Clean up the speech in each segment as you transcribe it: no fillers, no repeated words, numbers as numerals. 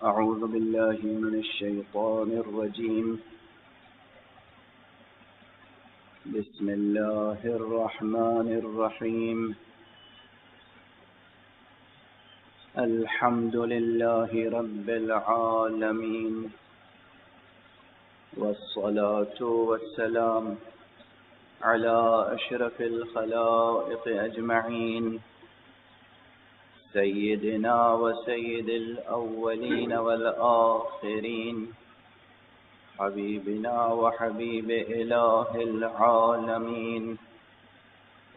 أعوذ بالله من الشيطان الرجيم. بسم الله الرحمن الرحيم. الحمد لله رب العالمين، والصلاة والسلام على أشرف الخلائق أجمعين، سيدنا وسيد الأولين والآخرين، حبيبنا وحبيب إله العالمين،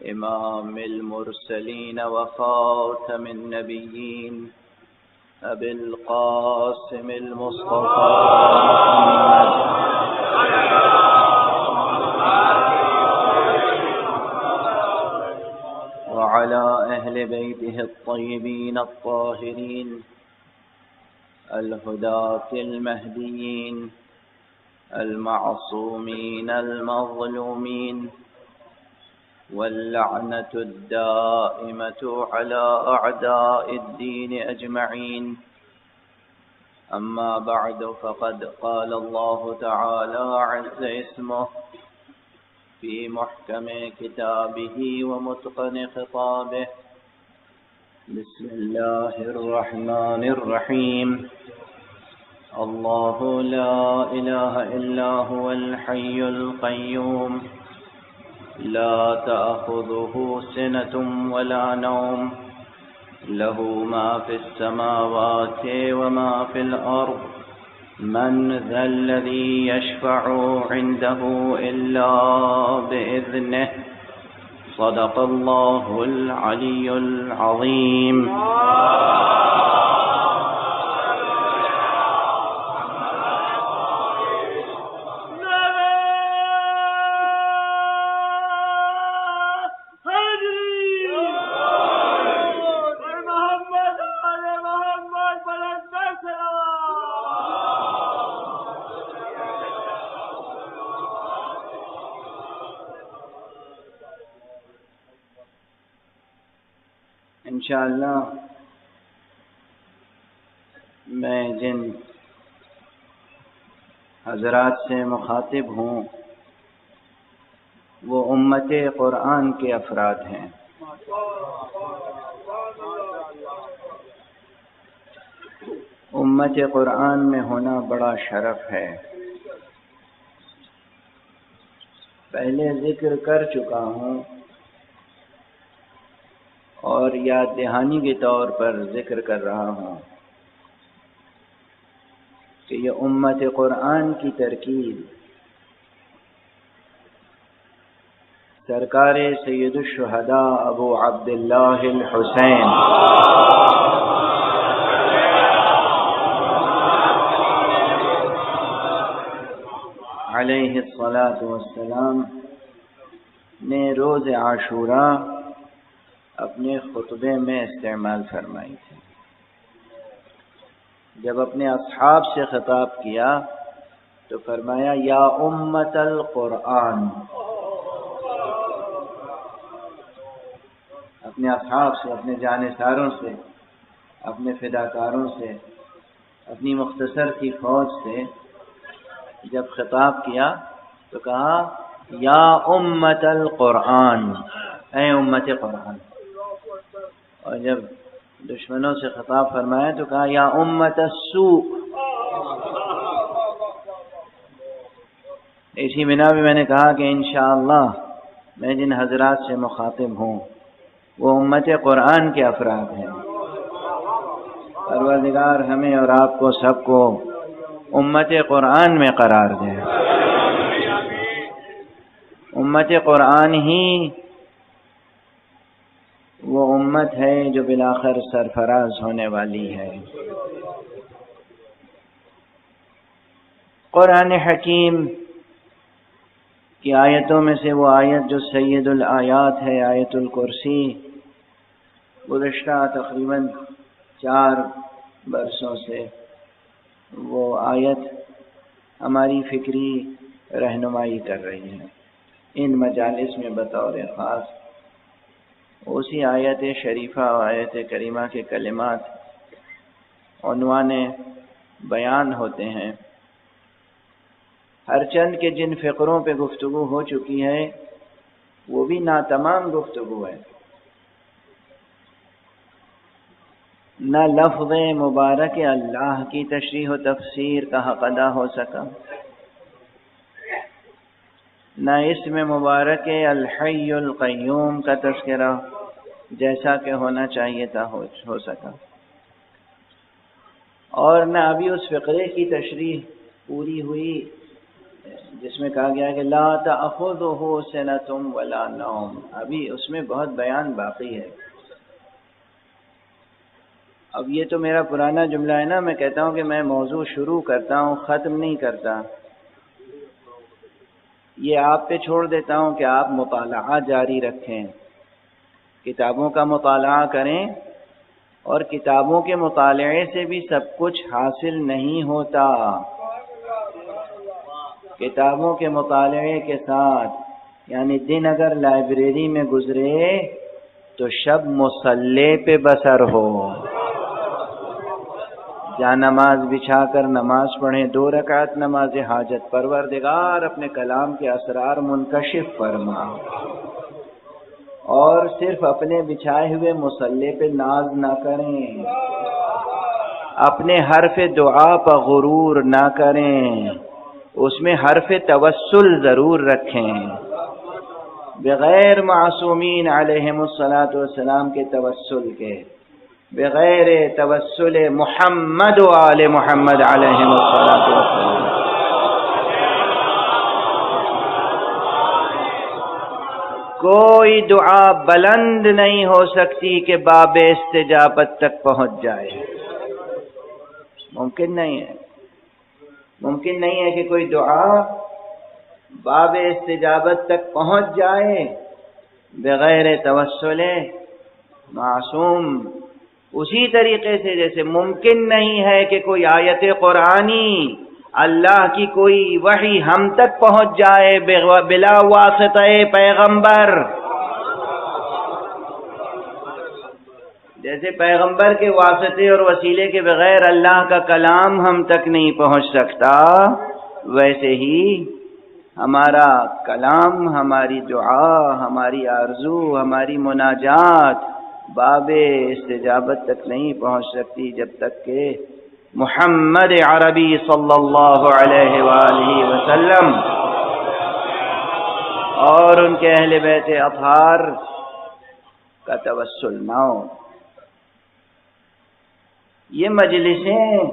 إمام المرسلين وخاتم النبيين، أبي القاسم المصطفى وعلى أهل بيته الطيبين الطاهرين الهداة المهديين المعصومين المظلومين، واللعنة الدائمة على أعداء الدين أجمعين. أما بعد، فقد قال الله تعالى عز اسمه في محكم كتابه ومتقن خطابه. بسم الله الرحمن الرحيم. الله لا إله إلا هو الحي القيوم، لا تأخذه سنة ولا نوم، له ما في السماوات وما في الأرض، من ذا الذي يشفع عنده إلا بإذنه. صدق الله العلي العظيم. انشاءاللہ میں جن حضرات سے مخاطب ہوں وہ امت قرآن کے افراد ہیں. امت قرآن میں ہونا بڑا شرف ہے. پہلے ذکر کر چکا ہوں اور یاد دہانی کے طور پر ذکر کر رہا ہوں کہ یہ امت قرآن کی ترکیب سرکار سید الشہداء ابو عبداللہ الحسین علیہ الصلاۃ والسلام نے روز عاشوراء اپنے خطبے میں استعمال فرمائی تھی. جب اپنے اصحاب سے خطاب کیا تو فرمایا یا امت القرآن. اپنے اصحاب سے، اپنے جانثاروں سے، اپنے فداکاروں سے، اپنی مختصر سی فوج سے جب خطاب کیا تو کہا یا امت القرآن، اے امت قرآن. اور جب دشمنوں سے خطاب فرمایا تو کہا یا امت السوء. اسی بنا بھی میں نے کہا کہ انشاءاللہ میں جن حضرات سے مخاطب ہوں وہ امت قرآن کے افراد ہیں. پروردگار ہمیں اور آپ کو سب کو امت قرآن میں قرار دے. امت قرآن ہی وہ امت ہے جو بالآخر سرفراز ہونے والی ہے. قرآن حکیم کی آیتوں میں سے وہ آیت جو سید الآیات ہے، آیت الکرسی، گزشتہ تقریباً 4 برسوں سے وہ آیت ہماری فکری رہنمائی کر رہی ہے. ان مجالس میں بطور خاص اسی آیت شریفہ و آیت کریمہ کے کلمات عنوان بیان ہوتے ہیں۔ ہر چند کے جن فقروں پہ گفتگو ہو چکی ہے وہ بھی ناتمام گفتگو ہے، نہ لفظ مبارک اللہ کی تشریح و تفسیر کا حق ادا ہو سکا، نہ اسم مبارک الحی القیوم کا تذکرہ جیسا کہ ہونا چاہیے تھا ہو سکا، اور نہ ابھی اس فقرے کی تشریح پوری ہوئی جس میں کہا گیا کہ لا تأخذہ سنۃ ولا نوم، ابھی اس میں بہت بیان باقی ہے۔ اب یہ تو میرا پرانا جملہ ہے نا، میں کہتا ہوں کہ میں موضوع شروع کرتا ہوں ختم نہیں کرتا، یہ آپ پہ چھوڑ دیتا ہوں کہ آپ مطالعہ جاری رکھیں، کتابوں کا مطالعہ کریں، اور کتابوں کے مطالعے سے بھی سب کچھ حاصل نہیں ہوتا، کتابوں کے مطالعے کے ساتھ یعنی دن اگر لائبریری میں گزرے تو شب مصلی پہ بسر ہو، جہاں نماز بچھا کر نماز پڑھیں، 2 رکعت نماز حاجت، پروردگار اپنے کلام کے اسرار منکشف فرما، اور صرف اپنے بچھائے ہوئے مصلی پہ ناز نہ کریں، اپنے حرف دعا پر غرور نہ کریں، اس میں حرف توسل ضرور رکھیں، بغیر معصومین علیہم الصلاۃ والسلام کے توسل کے، بغیر توسل محمد و آل محمد علیہم الصلاۃ والسلام۔ کوئی دعا بلند نہیں ہو سکتی کہ باب استجابت تک پہنچ جائے، ممکن نہیں ہے، ممکن نہیں ہے کہ کوئی دعا باب استجابت تک پہنچ جائے بغیر توسل معصوم، اسی طریقے سے جیسے ممکن نہیں ہے کہ کوئی آیت قرآنی، اللہ کی کوئی وحی ہم تک پہنچ جائے بلا واسطہ پیغمبر، جیسے پیغمبر کے واسطے اور وسیلے کے بغیر اللہ کا کلام ہم تک نہیں پہنچ سکتا، ویسے ہی ہمارا کلام، ہماری دعا، ہماری آرزو، ہماری مناجات باب استجابت تک نہیں پہنچ سکتی جب تک کہ محمد عربی صلی اللہ علیہ وآلہ وسلم اور ان کے اہل بیت اطہار کا توسل نہ ہو۔ یہ مجلسیں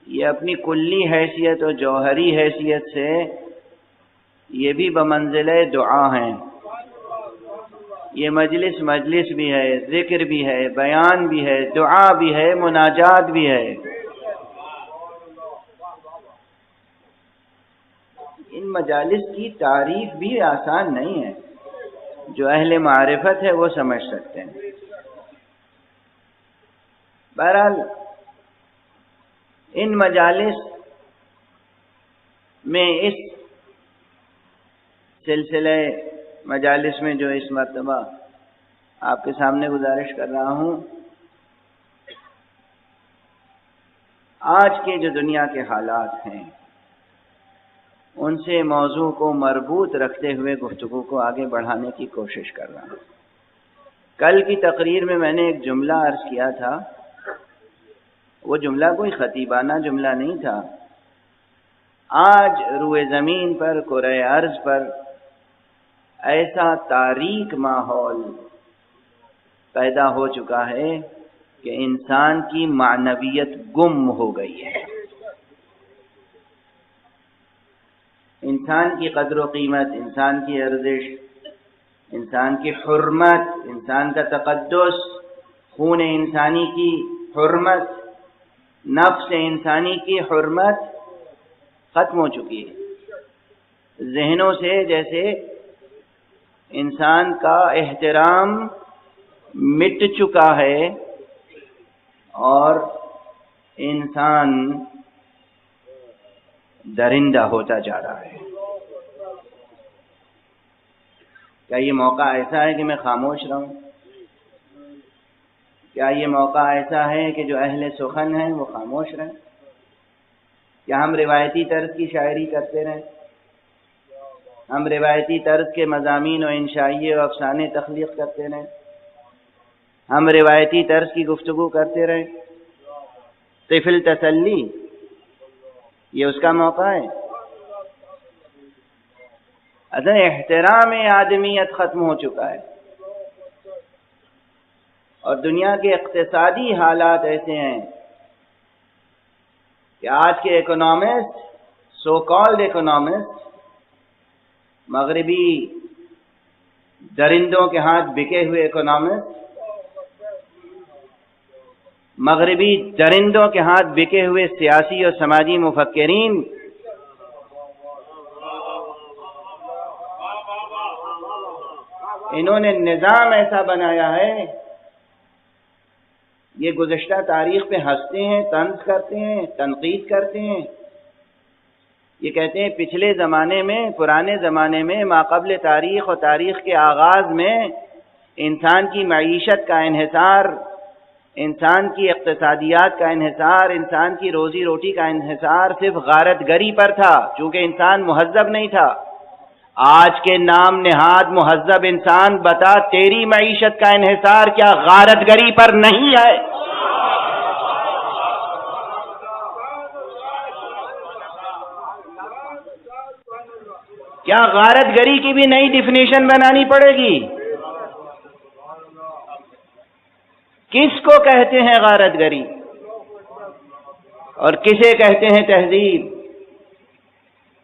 یہ اپنی کلی حیثیت اور جوہری حیثیت سے یہ بھی بمنزلہ دعا ہیں، یہ مجلس بھی ہے، ذکر بھی ہے، بیان بھی ہے، دعا بھی ہے، مناجات بھی ہے۔ ان مجالس کی تعریف بھی آسان نہیں ہے، جو اہل معرفت ہے وہ سمجھ سکتے ہیں۔ بہرحال ان مجالس میں، اس سلسلہ مجالس میں جو اس مرتبہ آپ کے سامنے گزارش کر رہا ہوں، آج کے جو دنیا کے حالات ہیں ان سے موضوع کو مربوط رکھتے ہوئے گفتگو کو آگے بڑھانے کی کوشش کر رہا ہوں۔ کل کی تقریر میں نے ایک جملہ عرض کیا تھا، وہ جملہ کوئی خطیبانہ جملہ نہیں تھا۔ آج روئے زمین پر، کرۂ ارض پر ایسا تاریک ماحول پیدا ہو چکا ہے کہ انسان کی معنویت گم ہو گئی ہے، انسان کی قدر و قیمت، انسان کی ارزش، انسان کی حرمت، انسان کا تقدس، خون انسانی کی حرمت، نفس انسانی کی حرمت ختم ہو چکی ہے۔ ذہنوں سے جیسے انسان کا احترام مٹ چکا ہے اور انسان درندہ ہوتا جا رہا ہے۔ کیا یہ موقع ایسا ہے کہ میں خاموش رہوں؟ کیا یہ موقع ایسا ہے کہ جو اہل سخن ہیں وہ خاموش رہیں؟ کیا ہم روایتی طرز کی شاعری کرتے رہیں؟ ہم روایتی طرز کے مضامین و انشائیے و افسانے تخلیق کرتے رہیں؟ ہم روایتی طرز کی گفتگو کرتے رہیں؟ طفل تسلی یہ اس کا موقع ہے؟ اصل احترام آدمیت ختم ہو چکا ہے، اور دنیا کے اقتصادی حالات ایسے ہیں کہ آج کے اکنامسٹ، سو کالڈ اکنامسٹ، مغربی درندوں کے ہاتھ بکے ہوئے اکنامسٹ، مغربی درندوں کے ہاتھ بکے ہوئے سیاسی اور سماجی مفکرین انہوں نے نظام ایسا بنایا ہے، یہ گزشتہ تاریخ پہ ہنستے ہیں، طنز کرتے ہیں، تنقید کرتے ہیں، یہ کہتے ہیں پچھلے زمانے میں، پرانے زمانے میں، ماقبل تاریخ اور تاریخ کے آغاز میں انسان کی معیشت کا انحصار، انسان کی اقتصادیات کا انحصار، انسان کی روزی روٹی کا انحصار صرف غارت گری پر تھا، چونکہ انسان مہذب نہیں تھا۔ آج کے نام نہاد مہذب انسان بتا تیری معیشت کا انحصار کیا غارت گری پر نہیں ہے؟ کیا غارت گری کی بھی نئی ڈیفینیشن بنانی پڑے گی؟ کس کو کہتے ہیں غارت گری اور کسے کہتے ہیں تہذیب؟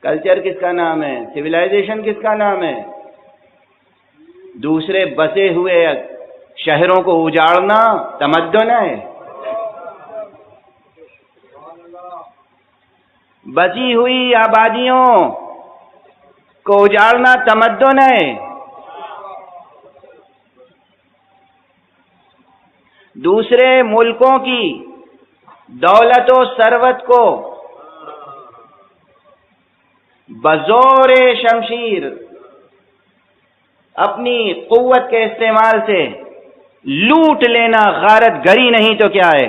کلچر کس کا نام ہے؟ سویلائزیشن کس کا نام ہے؟ دوسرے بسے ہوئے شہروں کو اجاڑنا تمدن ہے؟ بسی ہوئی آبادیوں کو اجاڑنا تمدن ہے؟ دوسرے ملکوں کی دولت و ثروت کو بزور شمشیر اپنی قوت کے استعمال سے لوٹ لینا غارت گری نہیں تو کیا ہے؟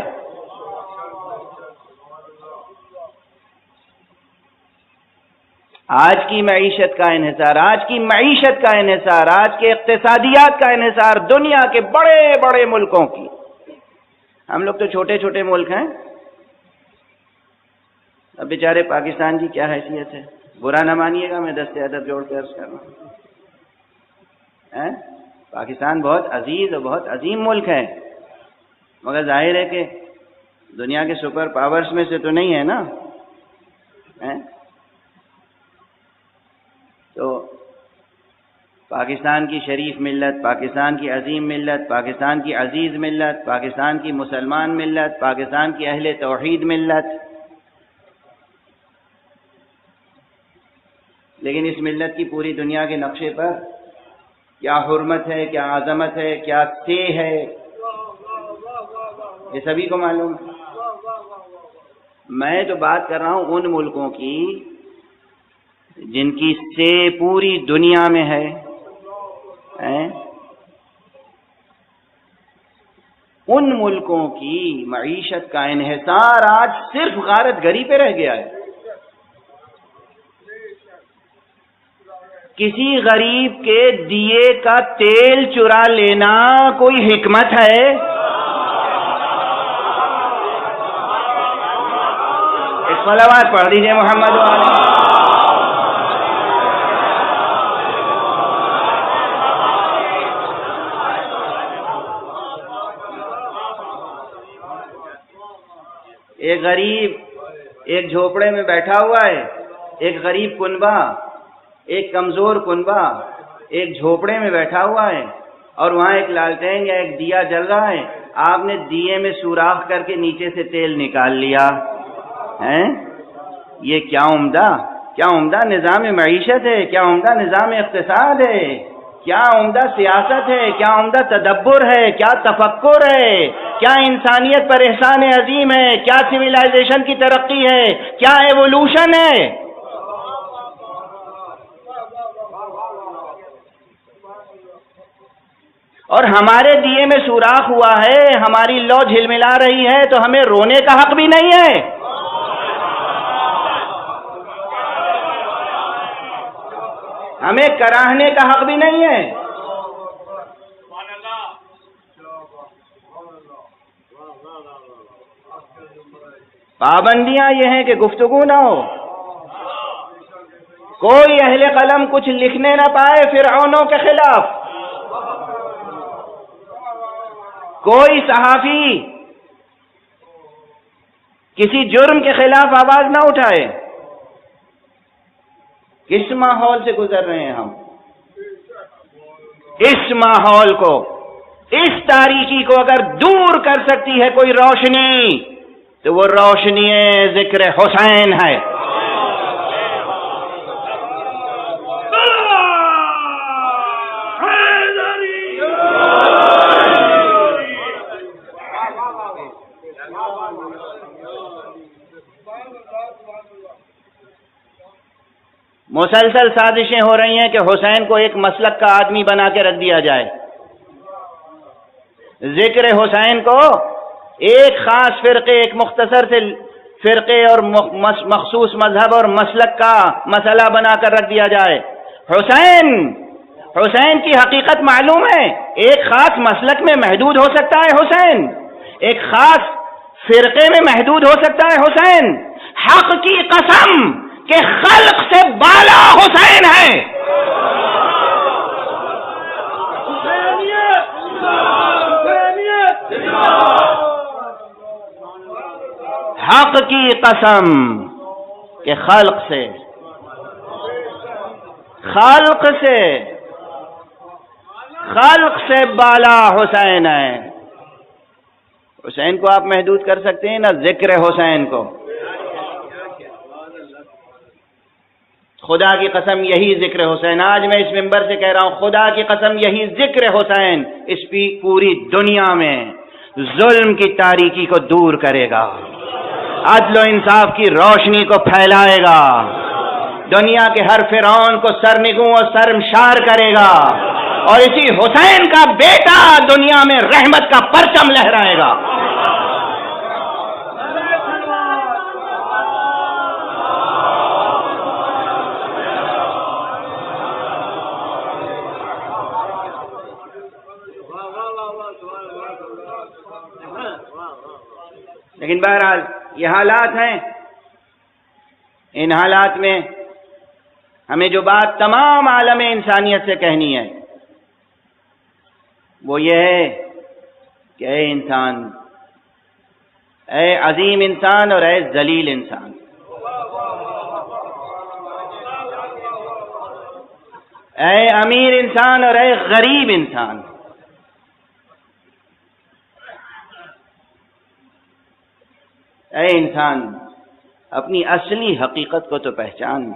آج کی معیشت کا انحصار، آج کی معیشت کا انحصار، آج کے اقتصادیات کا انحصار دنیا کے بڑے بڑے ملکوں کی۔ ہم لوگ تو چھوٹے چھوٹے ملک ہیں، اب بیچارے پاکستان کی کیا حیثیت ہے؟ برا نہ مانیے گا، میں دست ادب جوڑ کے عرض کر رہا ہوں، پاکستان بہت عزیز اور بہت عظیم ملک ہے، مگر ظاہر ہے کہ دنیا کے سپر پاورز میں سے تو نہیں ہے نا۔ تو پاکستان کی شریف ملت، پاکستان کی عظیم ملت، پاکستان کی عزیز ملت، پاکستان کی مسلمان ملت، پاکستان کی اہل توحید ملت، لیکن اس ملت کی پوری دنیا کے نقشے پر کیا حرمت ہے، کیا عظمت ہے، کیا سے ہے، یہ سبھی کو معلوم ہے۔ میں تو بات کر رہا ہوں ان ملکوں کی جن کی سے پوری دنیا میں ہے۔ ان ملکوں کی معیشت کا انحصار آج صرف غارت گری پہ رہ گیا ہے۔ کسی غریب کے دیے کا تیل چرا لینا کوئی حکمت ہے؟ ایک صلوات پڑھ دیجئے محمد علیہ۔ ایک غریب ایک جھوپڑے میں بیٹھا ہوا ہے، ایک غریب کنبہ، ایک کمزور کنبہ ایک جھوپڑے میں بیٹھا ہوا ہے، اور وہاں ایک لالٹین یا ایک دیا جل رہا ہے، آپ نے دیے میں سوراخ کر کے نیچے سے تیل نکال لیا ہے۔ یہ کیا عمدہ نظام معیشت ہے، کیا عمدہ نظام اقتصاد ہے، کیا عمدہ سیاست ہے، کیا عمدہ تدبر ہے، کیا تفکر ہے، کیا انسانیت پر احسان عظیم ہے، کیا سویلائزیشن کی ترقی ہے، کیا ایوولوشن ہے۔ اور ہمارے دیے میں سوراخ ہوا ہے، ہماری لو جھلملا رہی ہے، تو ہمیں رونے کا حق بھی نہیں ہے؟ ہمیں کراہنے کا حق بھی نہیں ہے؟ پابندیاں یہ ہیں کہ گفتگو نہ ہو، کوئی اہل قلم کچھ لکھنے نہ پائے فرعونوں کے خلاف، کوئی صحافی کسی جرم کے خلاف آواز نہ اٹھائے۔ کس ماحول سے گزر رہے ہیں ہم؟ اس ماحول کو، اس تاریکی کو اگر دور کر سکتی ہے کوئی روشنی، تو وہ روشنی ذکر حسین ہے۔ مسلسل سازشیں ہو رہی ہیں کہ حسین کو ایک مسلک کا آدمی بنا کے رکھ دیا جائے، ذکر حسین کو ایک خاص فرقے، ایک مختصر سے فرقے اور مخصوص مذہب اور مسلک کا مسئلہ بنا کر رکھ دیا جائے۔ حسین کی حقیقت معلوم ہے، ایک خاص مسلک میں محدود ہو سکتا ہے حسین، ایک خاص فرقے میں محدود ہو سکتا ہے حسین، حق کی قسم کہ خلق سے بالا حسین ہے۔ حق کی قسم کہ خلق سے بالا حسین ہے۔ حسین کو آپ محدود کر سکتے ہیں نہ ذکر حسین کو۔ خدا کی قسم یہی ذکر حسین، آج میں اس منبر سے کہہ رہا ہوں، خدا کی قسم یہی ذکر حسین اس پوری دنیا میں ظلم کی تاریکی کو دور کرے گا، عدل و انصاف کی روشنی کو پھیلائے گا، دنیا کے ہر فرعون کو سرنگوں اور شرمشار کرے گا، اور اسی حسین کا بیٹا دنیا میں رحمت کا پرچم لہرائے گا۔ لیکن بہرحال یہ حالات ہیں، ان حالات میں ہمیں جو بات تمام عالم انسانیت سے کہنی ہے وہ یہ ہے کہ اے انسان، اے عظیم انسان اور اے ذلیل انسان، اے امیر انسان اور اے غریب انسان، اے انسان اپنی اصلی حقیقت کو تو پہچان،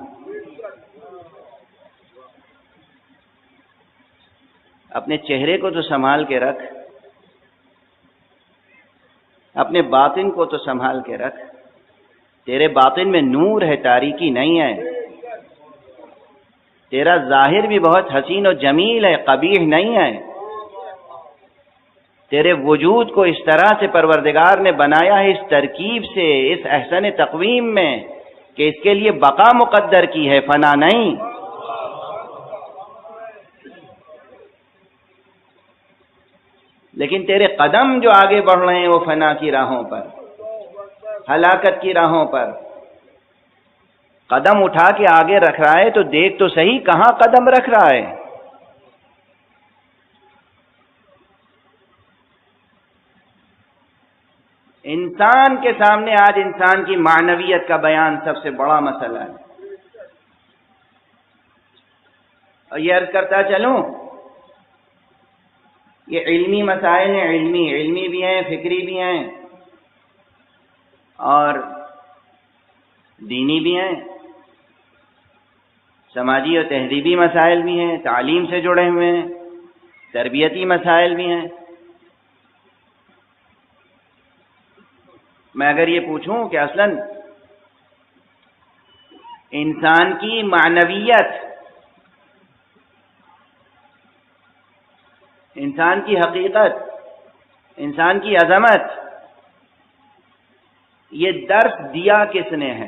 اپنے چہرے کو تو سنبھال کے رکھ، اپنے باطن کو تو سنبھال کے رکھ، تیرے باطن میں نور ہے، تاریکی نہیں ہے، تیرا ظاہر بھی بہت حسین و جمیل ہے، قبیح نہیں ہے، تیرے وجود کو اس طرح سے پروردگار نے بنایا ہے، اس ترکیب سے، اس احسن تقویم میں کہ اس کے لیے بقا مقدر کی ہے، فنا نہیں۔ لیکن تیرے قدم جو آگے بڑھ رہے ہیں وہ فنا کی راہوں پر، ہلاکت کی راہوں پر قدم اٹھا کے آگے رکھ رہا ہے، تو دیکھ تو صحیح کہاں قدم رکھ رہا ہے۔ انسان کے سامنے آج انسان کی معنویت کا بیان سب سے بڑا مسئلہ ہے، اور یہ عرض کرتا چلوں، یہ علمی مسائل ہیں، علمی بھی ہیں، فکری بھی ہیں اور دینی بھی ہیں، سماجی اور تہذیبی مسائل بھی ہیں، تعلیم سے جڑے ہوئے ہیں، تربیتی مسائل بھی ہیں۔ میں اگر یہ پوچھوں کہ اصلاً انسان کی معنویت، انسان کی حقیقت، انسان کی عظمت، یہ درس دیا کس نے ہے؟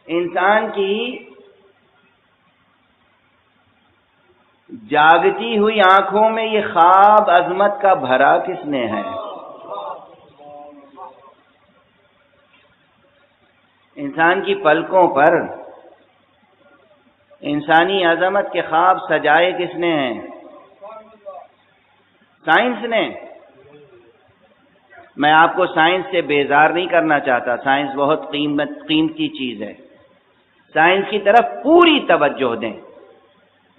انسان کی جاگتی ہوئی آنکھوں میں یہ خواب عظمت کا بھرا کس نے ہے؟ انسان کی پلکوں پر انسانی عظمت کے خواب سجائے کس نے ہیں؟ سائنس نے۔ میں آپ کو سائنس سے بیزار نہیں کرنا چاہتا، سائنس بہت قیمتی چیز ہے، سائنس کی طرف پوری توجہ دیں،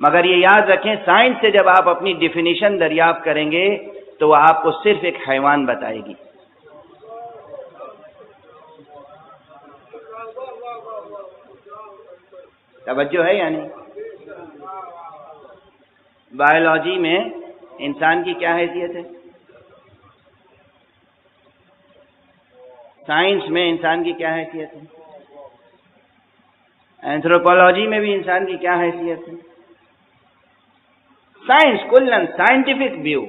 مگر یہ یاد رکھیں سائنس سے جب آپ اپنی ڈیفینیشن دریافت کریں گے تو وہ آپ کو صرف ایک حیوان بتائے گی۔ توجہ ہے یعنی بایولوجی میں انسان کی کیا حیثیت ہے؟ سائنس میں انسان کی کیا حیثیت ہے؟ اینتھروپولوجی میں بھی انسان کی کیا حیثیت ہے؟ سائنس کلن سائنٹیفک ویو،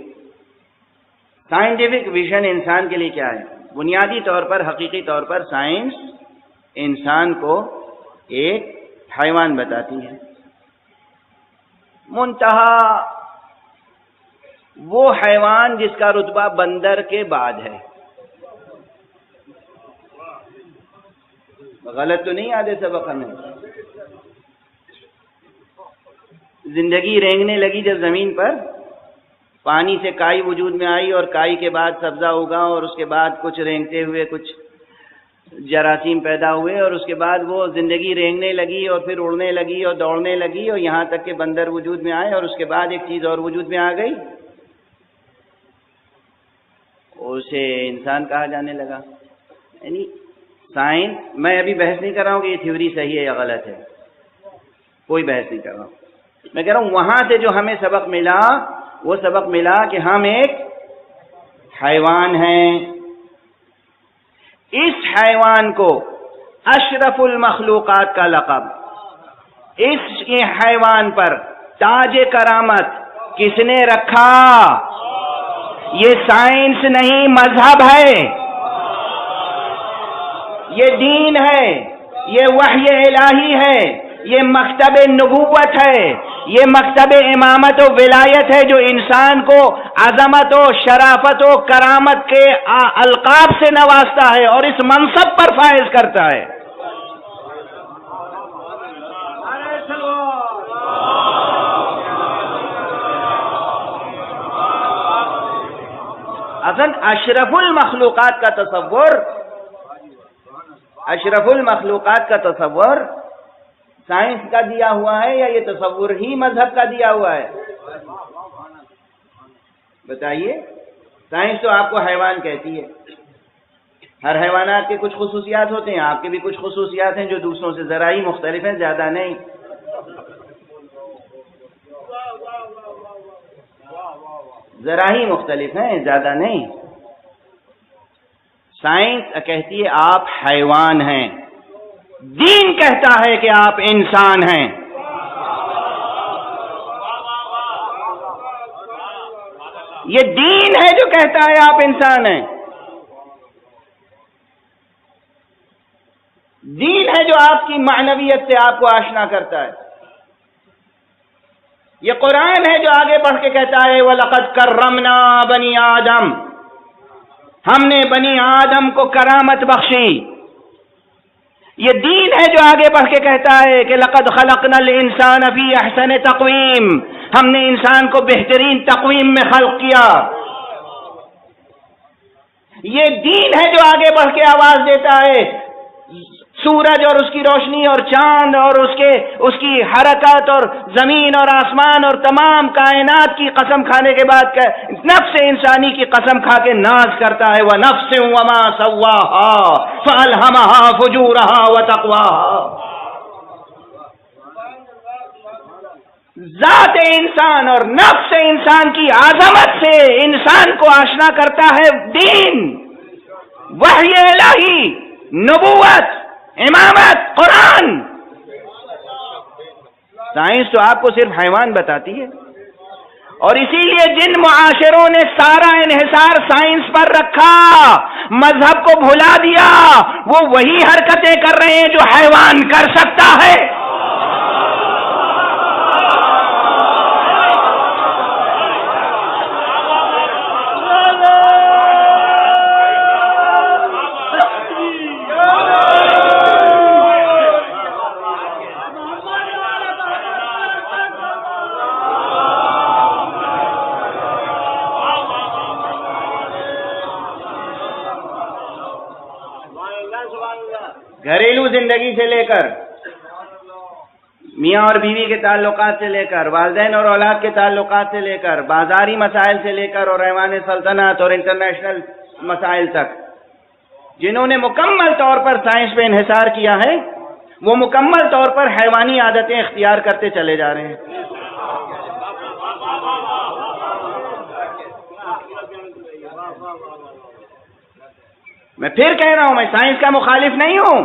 سائنٹیفک ویژن انسان کے لیے کیا ہے؟ بنیادی طور پر، حقیقی طور پر سائنس انسان کو ایک حیوان بتاتی ہے، منتہا وہ حیوان جس کا رتبہ بندر کے بعد ہے۔ غلط تو نہیں آدھے سبق ہمیں؟ زندگی رینگنے لگی جب زمین پر، پانی سے کائی وجود میں آئی اور کائی کے بعد سبزہ اگا اور اس کے بعد کچھ رینگتے ہوئے کچھ جراثیم پیدا ہوئے اور اس کے بعد وہ زندگی رینگنے لگی اور پھر اڑنے لگی اور دوڑنے لگی اور یہاں تک کہ بندر وجود میں آئے اور اس کے بعد ایک چیز اور وجود میں آ گئی، اسے انسان کہا جانے لگا۔ یعنی سائنس، میں ابھی بحث نہیں کر رہا ہوں کہ یہ تھیوری صحیح ہے یا غلط ہے، کوئی بحث نہیں کر رہا ہوں، میں کہہ رہا ہوں وہاں سے جو ہمیں سبق ملا وہ سبق ملا کہ ہم ایک حیوان ہیں۔ اس حیوان کو اشرف المخلوقات کا لقب، اس حیوان پر تاج کرامت کس نے رکھا؟ یہ سائنس نہیں، مذہب ہے، یہ دین ہے، یہ وحی الہی ہے، یہ مکتب نبوت ہے، یہ مکتب امامت و ولایت ہے جو انسان کو عظمت و شرافت و کرامت کے القاب سے نوازتا ہے اور اس منصب پر فائز کرتا ہے۔ اصل اشرف المخلوقات کا تصور، اشرف المخلوقات کا تصور سائنس کا دیا ہوا ہے یا یہ تصور ہی مذہب کا دیا ہوا ہے؟ بتائیے، سائنس تو آپ کو حیوان کہتی ہے، ہر حیوانات کے کچھ خصوصیات ہوتے ہیں، آپ کے بھی کچھ خصوصیات ہیں جو دوسروں سے ذرا ہی مختلف ہیں، زیادہ نہیں۔ ذرا ہی مختلف ہیں، زیادہ نہیں۔ سائنس کہتی ہے آپ حیوان ہیں، دین کہتا ہے کہ آپ انسان ہیں۔ یہ دین ہے جو کہتا ہے آپ انسان ہیں، دین ہے جو آپ کی معنویت سے آپ کو آشنا کرتا ہے۔ یہ قرآن ہے جو آگے بڑھ کے کہتا ہے وَلَقَدْ كَرَّمْنَا بَنِي آدم، ہم نے بنی آدم کو کرامت بخشی۔ یہ دین ہے جو آگے بڑھ کے کہتا ہے کہ لَقَدْ خَلَقْنَا الْإِنسَانَ فِي أَحْسَنِ تَقْوِيمٍ، ہم نے انسان کو بہترین تقویم میں خلق کیا۔ یہ دین ہے جو آگے بڑھ کے آواز دیتا ہے سورج اور اس کی روشنی اور چاند اور اس کی حرکت اور زمین اور آسمان اور تمام کائنات کی قسم کھانے کے بعد نفس انسانی کی قسم کھا کے ناز کرتا ہے وَنَفْسٍ وَمَا سَوَّاهَا فَأَلْهَمَهَا فُجُورَهَا وَتَقْوَاهَا۔ ذات انسان اور نفس انسان کی عظمت سے انسان کو آشنا کرتا ہے دین، وحی الہی، نبوت، امامت، قرآن۔ سائنس تو آپ کو صرف حیوان بتاتی ہے. اور اسی لیے جن معاشروں نے سارا انحصار سائنس پر رکھا، مذہب کو بھلا دیا، وہ وہی حرکتیں کر رہے ہیں جو حیوان کر سکتا ہے. گھریلو زندگی سے لے کر، میاں اور بیوی کے تعلقات سے لے کر، والدین اور اولاد کے تعلقات سے لے کر، بازاری مسائل سے لے کر اور ایوان سلطنت اور انٹرنیشنل مسائل تک، جنہوں نے مکمل طور پر سائنس پہ انحصار کیا ہے، وہ مکمل طور پر حیوانی عادتیں اختیار کرتے چلے جا رہے ہیں. میں پھر کہہ رہا ہوں، میں سائنس کا مخالف نہیں ہوں،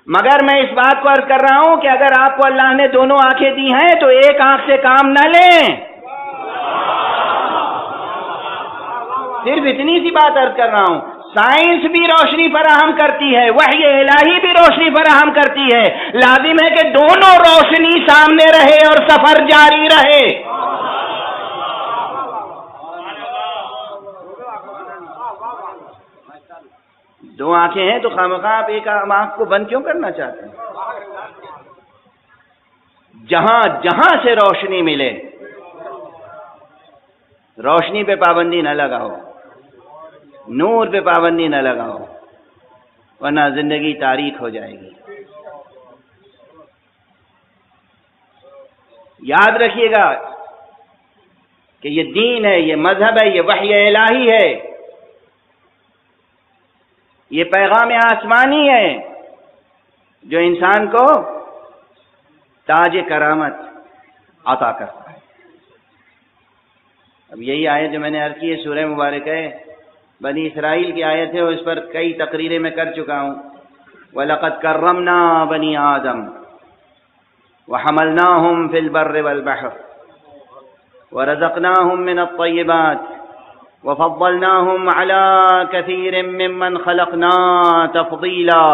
مگر میں اس بات کو عرض کر رہا ہوں کہ اگر آپ کو اللہ نے دونوں آنکھیں دی ہیں تو ایک آنکھ سے کام نہ لیں. صرف اتنی سی بات عرض کر رہا ہوں، سائنس بھی روشنی فراہم کرتی ہے، وحی الہی بھی روشنی فراہم کرتی ہے، لازم ہے کہ دونوں روشنی سامنے رہے اور سفر جاری رہے. دو آنکھیں ہیں تو خامخواہ آپ ایک آنکھ کو بند کیوں کرنا چاہتے ہیں؟ جہاں جہاں سے روشنی ملے، روشنی پہ پابندی نہ لگاؤ، نور پہ پابندی نہ لگاؤ، ورنہ زندگی تاریک ہو جائے گی. یاد رکھیے گا کہ یہ دین ہے، یہ مذہب ہے، یہ وحی الہی ہے، یہ پیغام آسمانی ہے جو انسان کو تاج کرامت عطا کرتا ہے. اب یہی آیت جو میں نے عرض کی ہے سورہ مبارک ہے، بنی اسرائیل کی آیت ہے، اور اس پر کئی تقریریں میں کر چکا ہوں. وَلَقَدْ كَرَّمْنَا بَنِي آدَمَ وَحَمَلْنَاهُمْ فِي الْبَرِّ وَالْبَحْرِ وَرَزَقْنَاهُمْ مِنَ الطَّيِّبَاتِ وَفَضَّلْنَاهُمْ عَلَى كَثِيرٍ مِّمَّنْ خَلَقْنَا تَفْضِيلًا.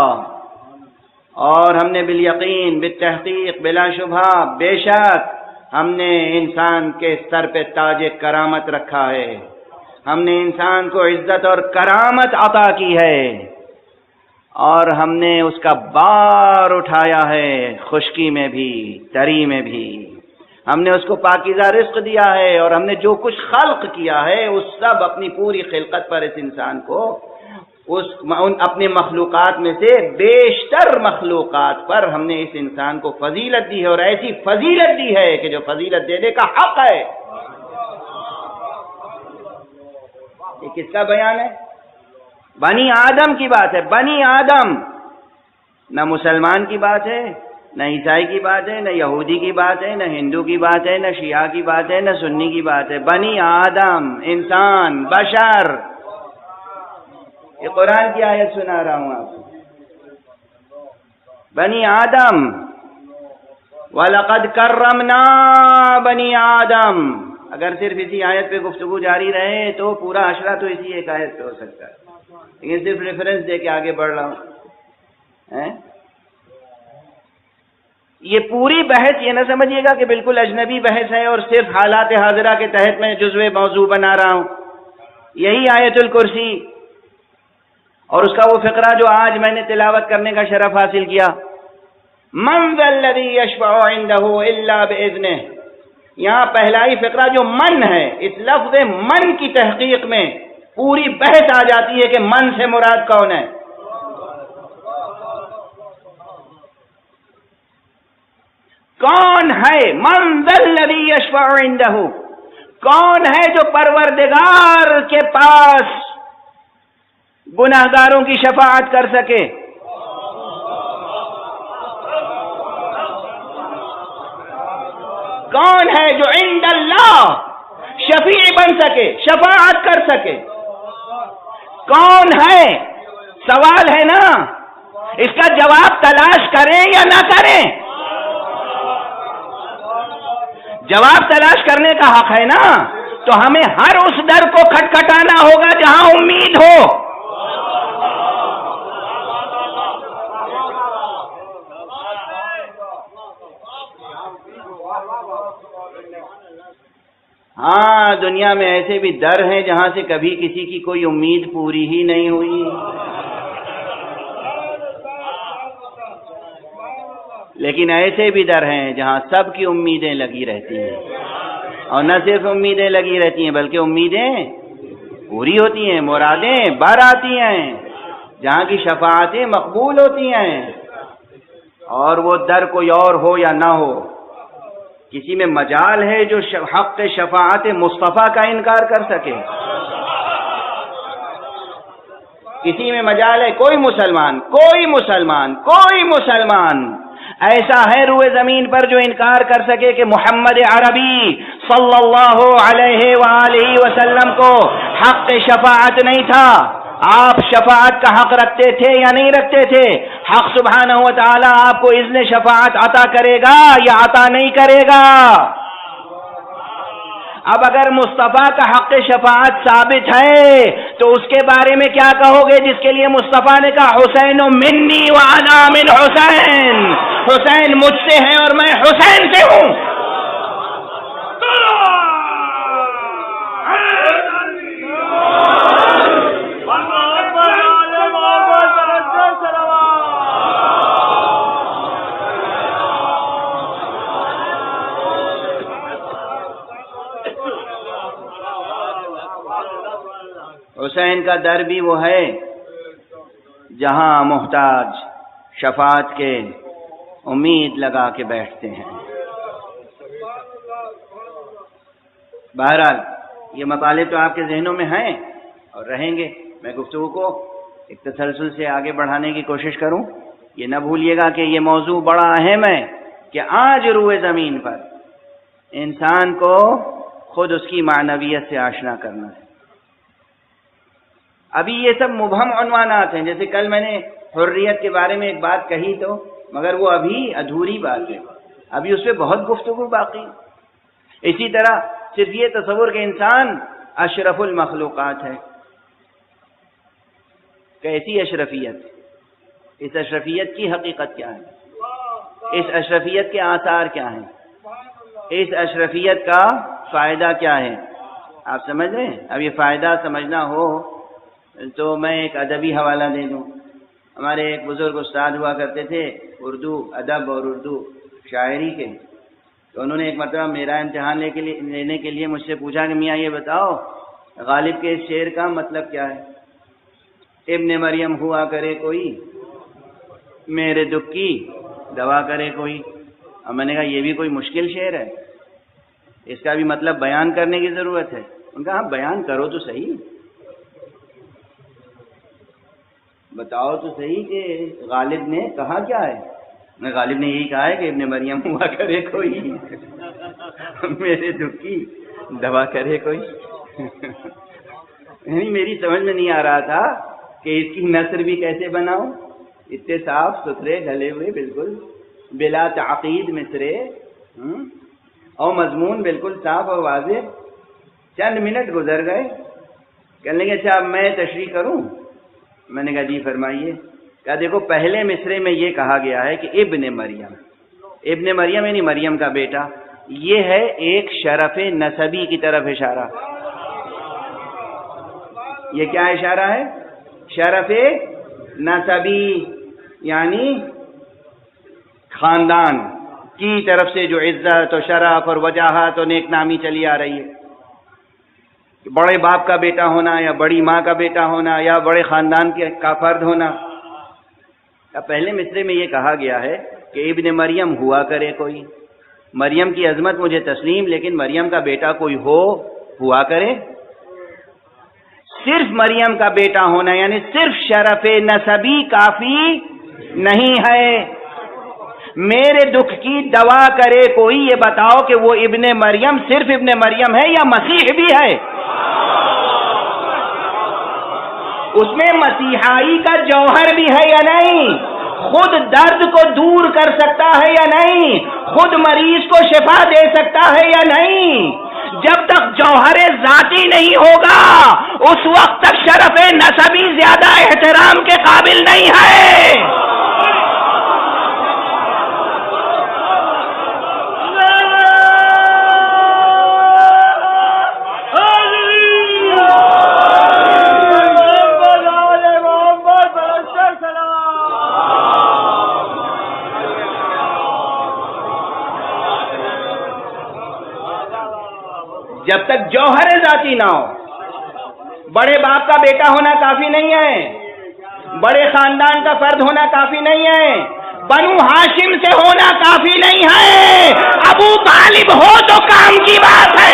اور ہم نے بالیقین، بالتحقیق، بلا شبہ، بے شک ہم نے انسان کے سر پہ تاج کرامت رکھا ہے، ہم نے انسان کو عزت اور کرامت عطا کی ہے، اور ہم نے اس کا بار اٹھایا ہے، خشکی میں بھی، تری میں بھی. ہم نے اس کو پاکیزہ رزق دیا ہے، اور ہم نے جو کچھ خلق کیا ہے اس سب اپنی پوری خلقت پر اس انسان کو اپنے مخلوقات میں سے بیشتر مخلوقات پر ہم نے اس انسان کو فضیلت دی ہے، اور ایسی فضیلت دی ہے کہ جو فضیلت دینے کا حق ہے. یہ کس کا بیان ہے؟ بنی آدم کی بات ہے. بنی آدم، نہ مسلمان کی بات ہے، نہ عیسائی کی بات ہے، نہ یہودی کی بات ہے، نہ ہندو کی بات ہے، نہ شیعہ کی بات ہے، نہ سنی کی بات ہے. بنی آدم، انسان، بشر. یہ قرآن کی آیت سنا رہا ہوں آپ کو. بنی آدم، وَلَقَدْ كَرَّمْنَا بَنِي آدَم. اگر صرف اسی آیت پہ گفتگو جاری رہے تو پورا عشرہ تو اسی ایک آیت پہ ہو سکتا ہے، لیکن صرف ریفرنس دے کے آگے بڑھ رہا ہوں. یہ پوری بحث یہ نہ سمجھیے گا کہ بالکل اجنبی بحث ہے اور صرف حالات حاضرہ کے تحت میں جزوِ موضوع بنا رہا ہوں. یہی آیت الکرسی اور اس کا وہ فقرہ جو آج میں نے تلاوت کرنے کا شرف حاصل کیا، من ذا الذی یشفع عندہ الا باذنہ. یہاں پہلا ہی فقرہ جو من ہے، اس لفظ من کی تحقیق میں پوری بحث آ جاتی ہے کہ من سے مراد کون ہے. کون ہے من ذا الذی یشفع عندہ؟ کون ہے جو پروردگار کے پاس گناہگاروں کی شفاعت کر سکے؟ کون ہے جو عند اللہ شفیع بن سکے، شفاعت کر سکے؟ کون ہے؟ سوال ہے نا، اس کا جواب تلاش کریں یا نہ کریں؟ جواب تلاش کرنے کا حق ہے نا، تو ہمیں ہر اس در کو کھٹکھٹانا ہوگا جہاں امید ہو۔ ہاں، دنیا میں ایسے بھی در ہیں جہاں سے کبھی کسی کی کوئی امید پوری ہی نہیں ہوئی، لیکن ایسے بھی در ہیں جہاں سب کی امیدیں لگی رہتی ہیں، اور نہ صرف امیدیں لگی رہتی ہیں بلکہ امیدیں پوری ہوتی ہیں، مرادیں بر آتی ہیں، جہاں کی شفاعتیں مقبول ہوتی ہیں۔ اور وہ در کوئی اور ہو یا نہ ہو، کسی میں مجال ہے جو حق شفاعت مصطفیٰ کا انکار کر سکے؟ کسی میں مجال ہے؟ کوئی مسلمان ایسا ہے روئے زمین پر جو انکار کر سکے کہ محمد عربی صلی اللہ علیہ وآلہ وسلم کو حق شفاعت نہیں تھا؟ آپ شفاعت کا حق رکھتے تھے یا نہیں رکھتے تھے؟ حق سبحانہ و تعالی آپ کو اذن شفاعت عطا کرے گا یا عطا نہیں کرے گا؟ اب اگر مصطفیٰ کا حق شفاعت ثابت ہے تو اس کے بارے میں کیا کہو گے جس کے لیے مصطفیٰ نے کہا حسین منی وانا من حسین، حسین مجھ سے ہے اور میں حسین سے ہوں؟ حسین کا در بھی وہ ہے جہاں محتاج شفاعت کے امید لگا کے بیٹھتے ہیں۔ بہرحال یہ مطالب تو آپ کے ذہنوں میں ہیں اور رہیں گے۔ میں گفتگو کو ایک تسلسل سے آگے بڑھانے کی کوشش کروں۔ یہ نہ بھولیے گا کہ یہ موضوع بڑا اہم ہے کہ آج روئے زمین پر انسان کو خود اس کی معنویت سے آشنا کرنا ہے۔ ابھی یہ سب مبہم عنوانات ہیں، جیسے کل میں نے حریت کے بارے میں ایک بات کہی تو مگر وہ ابھی ادھوری بات ہے، ابھی اس پہ بہت گفتگو باقی۔ اسی طرح صرف یہ تصور کہ انسان اشرف المخلوقات ہے، کیسی اشرفیت؟ اس اشرفیت کی حقیقت کیا ہے؟ اس اشرفیت کے آثار کیا ہیں؟ اس اشرفیت کا فائدہ کیا ہے؟ آپ سمجھ رہے ہیں؟ اب یہ فائدہ سمجھنا ہو تو میں ایک ادبی حوالہ دے دوں۔ ہمارے ایک بزرگ استاد ہوا کرتے تھے اردو ادب اور اردو شاعری کے، تو انہوں نے ایک مرتبہ میرا امتحان لینے کے لیے مجھ سے پوچھا کہ میاں یہ بتاؤ غالب کے اس شعر کا مطلب کیا ہے؟ ابن مریم ہوا کرے کوئی، میرے دکھ کی دوا کرے کوئی۔ اب میں نے کہا یہ بھی کوئی مشکل شعر ہے، اس کا بھی مطلب بیان کرنے کی ضرورت ہے۔ ان کا ہاں بیان کرو تو صحیح، بتاؤ تو صحیح کہ غالب نے کہا کیا ہے؟ غالب نے یہی کہا ہے کہ ابن مریم ہوا کرے کوئی، میرے دکھ کی دوا کرے کوئی۔ یعنی میری سمجھ میں نہیں آ رہا تھا کہ اس کی نثر بھی کیسے بناؤں، اتنے صاف ستھرے ڈھلے ہوئے بالکل بلا تعقید مصرے اور مضمون بالکل صاف اور واضح۔ چند منٹ گزر گئے، کہنے لگے اچھا اب میں تشریح کروں؟ میں نے کہا جی فرمائیے۔ کہا دیکھو پہلے مصرے میں یہ کہا گیا ہے کہ ابن مریم، ابن مریم یعنی مریم کا بیٹا، یہ ہے ایک شرف نسبی کی طرف اشارہ۔ یہ کیا اشارہ ہے؟ شرف نسبی، یعنی خاندان کی طرف سے جو عزت و شرف اور وجاہت اور نیک نامی چلی آ رہی ہے، بڑے باپ کا بیٹا ہونا یا بڑی ماں کا بیٹا ہونا یا بڑے خاندان کا فرد ہونا۔ پہلے مصرے میں یہ کہا گیا ہے کہ ابن مریم ہوا کرے کوئی، مریم کی عظمت مجھے تسلیم، لیکن مریم کا بیٹا کوئی ہوا کرے۔ صرف مریم کا بیٹا ہونا یعنی صرف شرف نسبی کافی نہیں ہے۔ میرے دکھ کی دوا کرے کوئی، یہ بتاؤ کہ وہ ابن مریم صرف ابن مریم ہے یا مسیح بھی ہے؟ اس میں مسیحائی کا جوہر بھی ہے یا نہیں؟ خود درد کو دور کر سکتا ہے یا نہیں؟ خود مریض کو شفا دے سکتا ہے یا نہیں؟ جب تک جوہر ذاتی نہیں ہوگا اس وقت تک شرف نسبی زیادہ احترام کے قابل نہیں ہے۔ جب تک جوہر ذاتی نہ ہو، بڑے باپ کا بیٹا ہونا کافی نہیں ہے، بڑے خاندان کا فرد ہونا کافی نہیں ہے، بنو ہاشم سے ہونا کافی نہیں ہے، ابو طالب ہو تو کام کی بات ہے۔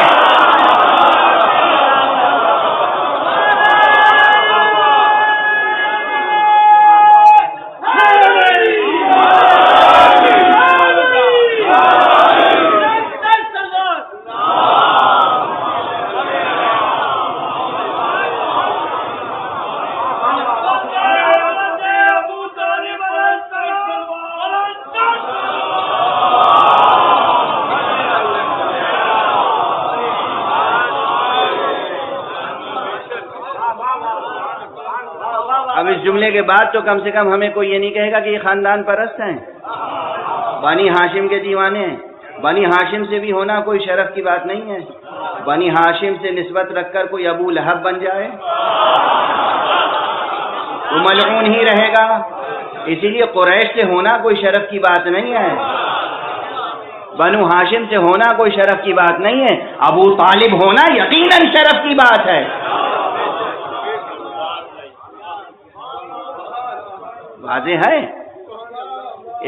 اب اس جملے کے بعد تو کم سے کم ہمیں کوئی یہ نہیں کہے گا کہ یہ خاندان پرست ہیں، بنی ہاشم کے دیوانے ہیں۔ بنی ہاشم سے بھی ہونا کوئی شرف کی بات نہیں ہے، بنی ہاشم سے نسبت رکھ کر کوئی ابو لہب بن جائے وہ ملعون ہی رہے گا۔ اسی لیے قریش سے ہونا کوئی شرف کی بات نہیں ہے، بنو ہاشم سے ہونا کوئی شرف کی بات نہیں ہے، ابو طالب ہونا یقیناً شرف کی بات ہے۔ واضح ہے؟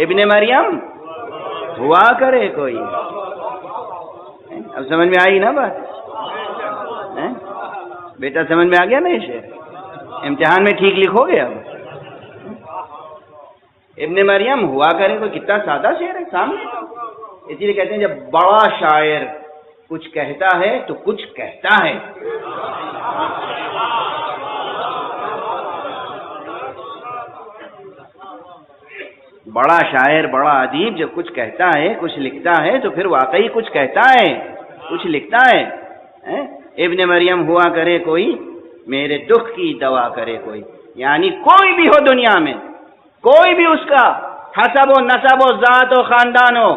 ابن مریم ہوا کرے کوئی۔ اب سمجھ میں آئی نا بات؟ بیٹا سمجھ میں آ گیا نا یہ شعر؟ امتحان میں ٹھیک لکھو گے اب؟ ابن مریم ہوا کرے کوئی، کتنا سادہ شعر ہے سامنے۔ اسی لیے کہتے ہیں جب بڑا شاعر کچھ کہتا ہے تو کچھ کہتا ہے۔ بڑا شاعر، بڑا ادیب جب کچھ کہتا ہے، کچھ لکھتا ہے تو پھر واقعی کچھ کہتا ہے، کچھ لکھتا ہے۔ ابن مریم ہوا کرے کوئی، میرے دکھ کی دوا کرے کوئی، یعنی کوئی بھی ہو دنیا میں، کوئی بھی اس کا حسب و نسب و ذات و خاندان ہو،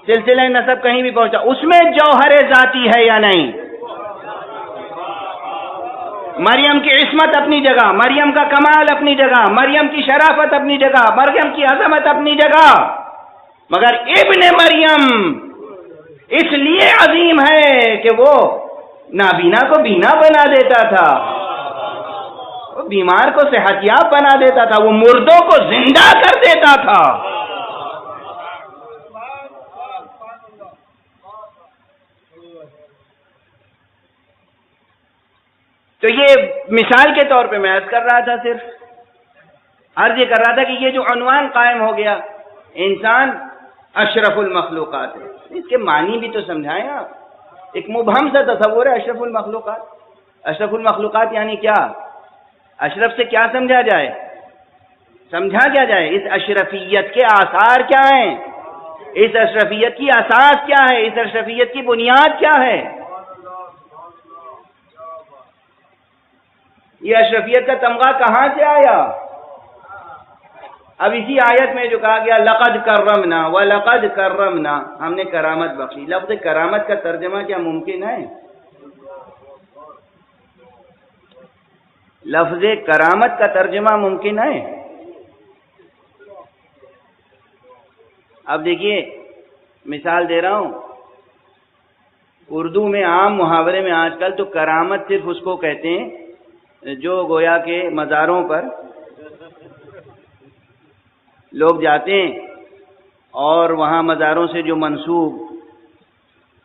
سلسلہ نسب کہیں بھی پہنچا، اس میں جوہر ذاتی ہے یا نہیں؟ مریم کی عصمت اپنی جگہ، مریم کا کمال اپنی جگہ، مریم کی شرافت اپنی جگہ، مریم کی عظمت اپنی جگہ، مگر ابن مریم اس لیے عظیم ہے کہ وہ نابینا کو بینا بنا دیتا تھا، وہ بیمار کو صحت یاب بنا دیتا تھا، وہ مردوں کو زندہ کر دیتا تھا۔ تو یہ مثال کے طور پہ میں عرض کر رہا تھا، صرف عرض یہ کر رہا تھا کہ یہ جو عنوان قائم ہو گیا انسان اشرف المخلوقات ہے، اس کے معنی بھی تو سمجھائیں آپ۔ ایک مبہم سا تصور ہے اشرف المخلوقات۔ اشرف المخلوقات یعنی کیا؟ اشرف سے کیا سمجھا جائے؟ سمجھا کیا جائے؟ اس اشرفیت کے آثار کیا ہیں؟ اس اشرفیت کی اساس کیا ہے؟ اس اشرفیت کی بنیاد کیا ہے؟ یہ اشرفیت کا تمغہ کہاں سے آیا؟ اب اسی آیت میں جو کہا گیا لقد کرمنا وَلَقَدْ كَرَّمْنَا، ہم نے کرامت بخشی۔ لفظ کرامت کا ترجمہ کیا ممکن ہے؟ لفظ کرامت کا ترجمہ ممکن ہے؟ اب دیکھیے مثال دے رہا ہوں، اردو میں عام محاورے میں آج کل تو کرامت صرف اس کو کہتے ہیں جو گویا کہ مزاروں پر لوگ جاتے ہیں اور وہاں مزاروں سے جو منسوب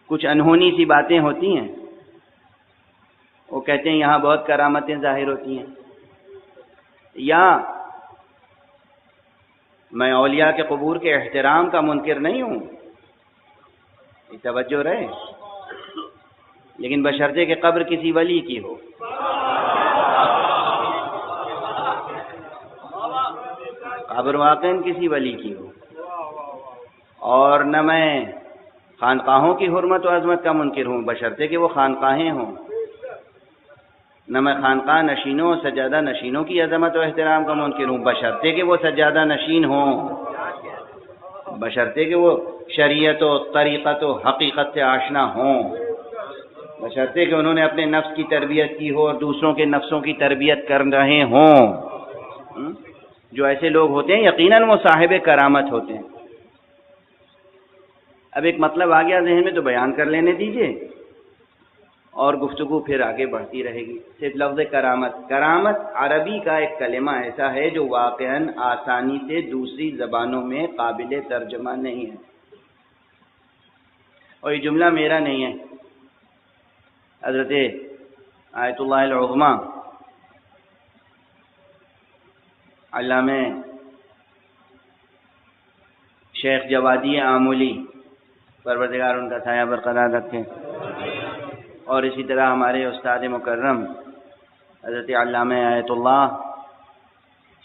کچھ انہونی سی باتیں ہوتی ہیں، وہ کہتے ہیں یہاں بہت کرامتیں ظاہر ہوتی ہیں۔ یا میں اولیاء کے قبور کے احترام کا منکر نہیں ہوں، یہ توجہ رہے، لیکن بشرطے کہ قبر کسی ولی کی ہو۔ قبر واقعاً کسی ولی کی ہو، اور نہ میں خانقاہوں کی حرمت و عظمت کا منکر ہوں بشرطے کہ وہ خانقاہیں ہوں، نہ میں خانقاہ نشینوں اور سجادہ نشینوں کی عظمت و احترام کا منکر ہوں بشرطے کہ وہ سجادہ نشین ہوں، بشرطے کہ وہ شریعت و طریقت و حقیقت سے آشنا ہوں، بشرطے کہ انہوں نے اپنے نفس کی تربیت کی ہو اور دوسروں کے نفسوں کی تربیت کر رہے ہوں۔ جو ایسے لوگ ہوتے ہیں یقیناً وہ صاحب کرامت ہوتے ہیں۔ اب ایک مطلب آ گیا ذہن میں تو بیان کر لینے دیجئے اور گفتگو پھر آگے بڑھتی رہے گی۔ صرف لفظ کرامت، کرامت عربی کا ایک کلمہ ایسا ہے جو واقعاً آسانی سے دوسری زبانوں میں قابل ترجمہ نہیں ہے، اور یہ جملہ میرا نہیں ہے، حضرت آیت اللہ العظمیٰ علامہ شیخ جوادی آمولی پروردگار ان کا سایہ برقرار رکھے، اور اسی طرح ہمارے استاد مکرم حضرت علامہ آیت اللہ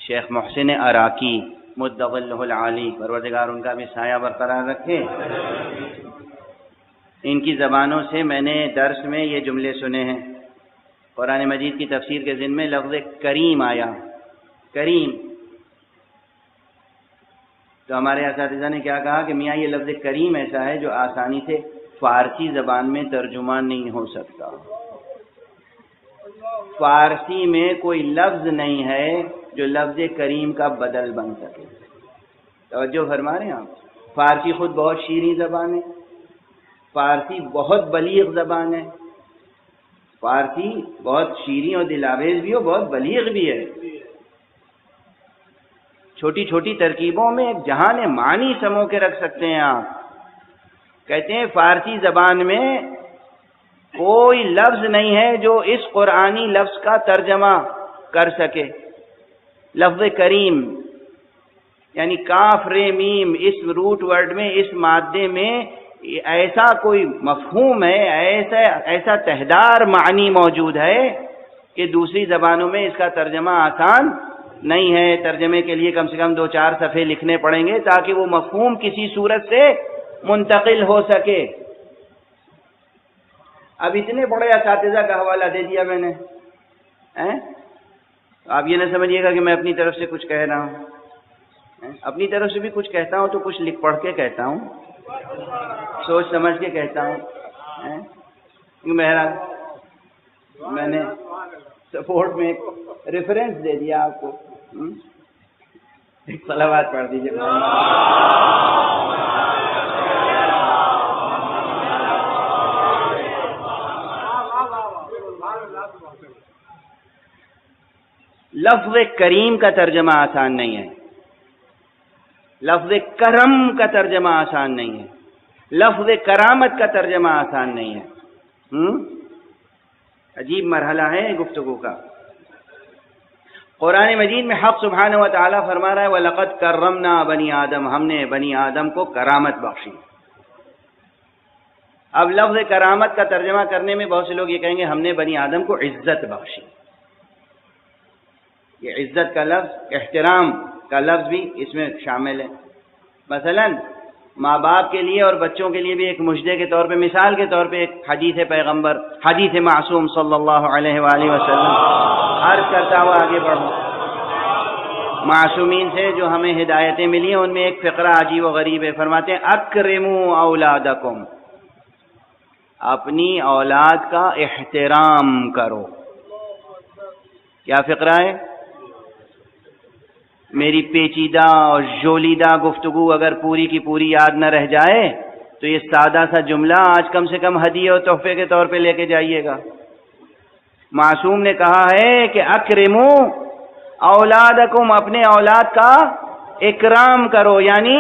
شیخ محسن عراقی مدغ اللہ العالی پروردگار ان کا بھی سایہ برقرار رکھے، ان کی زبانوں سے میں نے درس میں یہ جملے سنے ہیں۔ قرآن مجید کی تفسیر کے ضمن میں لفظ کریم آیا، کریم، تو ہمارے اساتذہ نے کیا کہا کہ میاں یہ لفظ کریم ایسا ہے جو آسانی سے فارسی زبان میں ترجمہ نہیں ہو سکتا، فارسی میں کوئی لفظ نہیں ہے جو لفظ کریم کا بدل بن سکے۔ توجہ فرما رہے ہیں آپ؟ فارسی خود بہت شیریں زبان ہے، فارسی بہت بلیغ زبان ہے، فارسی بہت شیریں اور دلاویز بھی ہو، بہت بلیغ بھی ہے، چھوٹی چھوٹی ترکیبوں میں ایک جہان معنی سمو کے رکھ سکتے ہیں آپ۔ کہتے ہیں فارسی زبان میں کوئی لفظ نہیں ہے جو اس قرآنی لفظ کا ترجمہ کر سکے۔ لفظ کریم یعنی کاف رے میم، اس روٹ ورڈ میں، اس مادے میں ایسا کوئی مفہوم ہے، ایسا تہدار معنی موجود ہے کہ دوسری زبانوں میں اس کا ترجمہ آسان نہیں ہے۔ ترجمے کے لیے کم سے کم 2-4 صفحے لکھنے پڑیں گے تاکہ وہ مفہوم کسی صورت سے منتقل ہو سکے۔ اب اتنے بڑے اساتذہ کا حوالہ دے دیا میں نے، آپ یہ نہ سمجھیے گا کہ میں اپنی طرف سے کچھ کہہ رہا ہوں، اپنی طرف سے بھی کچھ کہتا ہوں تو کچھ لکھ پڑھ کے کہتا ہوں، سوچ سمجھ کے کہتا ہوں۔ بہرحال میں نے سپورٹ میں ایک ریفرنس دے دیا آپ کو، ایک صلوات پڑھ دیجیے۔ لفظ کریم کا ترجمہ آسان نہیں ہے، لفظ کرم کا ترجمہ آسان نہیں ہے، لفظ کرامت کا ترجمہ آسان نہیں ہے۔ عجیب مرحلہ ہے گفتگو کا۔ قرآن مجید میں حق سبحانہ و تعالیٰ فرما رہا ہے وَلَقَدْ كَرَّمْنَا بَنِي آدم، ہم نے بنی آدم کو کرامت بخشی۔ اب لفظ کرامت کا ترجمہ کرنے میں بہت سے لوگ یہ کہیں گے ہم نے بنی آدم کو عزت بخشی۔ یہ عزت کا لفظ، احترام کا لفظ بھی اس میں شامل ہے۔ مثلاً ماں باپ کے لیے اور بچوں کے لیے بھی ایک مجدے کے طور پہ، مثال کے طور پہ ایک حدیث پیغمبر، حدیث معصوم صلی اللہ علیہ وآلہ وسلم، عرض کرتا ہوا آگے بڑھوں، معصومین سے جو ہمیں ہدایتیں ملی ہیں ان میں ایک فقرہ عجیب و غریب ہے۔ فرماتے ہیں اکرموا اولادکم، اپنی اولاد کا احترام کرو۔ کیا فقرہ ہے؟ میری پیچیدہ اور جولیدہ گفتگو اگر پوری کی پوری یاد نہ رہ جائے تو یہ سادہ سا جملہ آج کم سے کم ہدیہ اور تحفے کے طور پہ لے کے جائیے گا۔ معصوم نے کہا ہے کہ اکرمو اولادکم، اپنے اولاد کا اکرام کرو، یعنی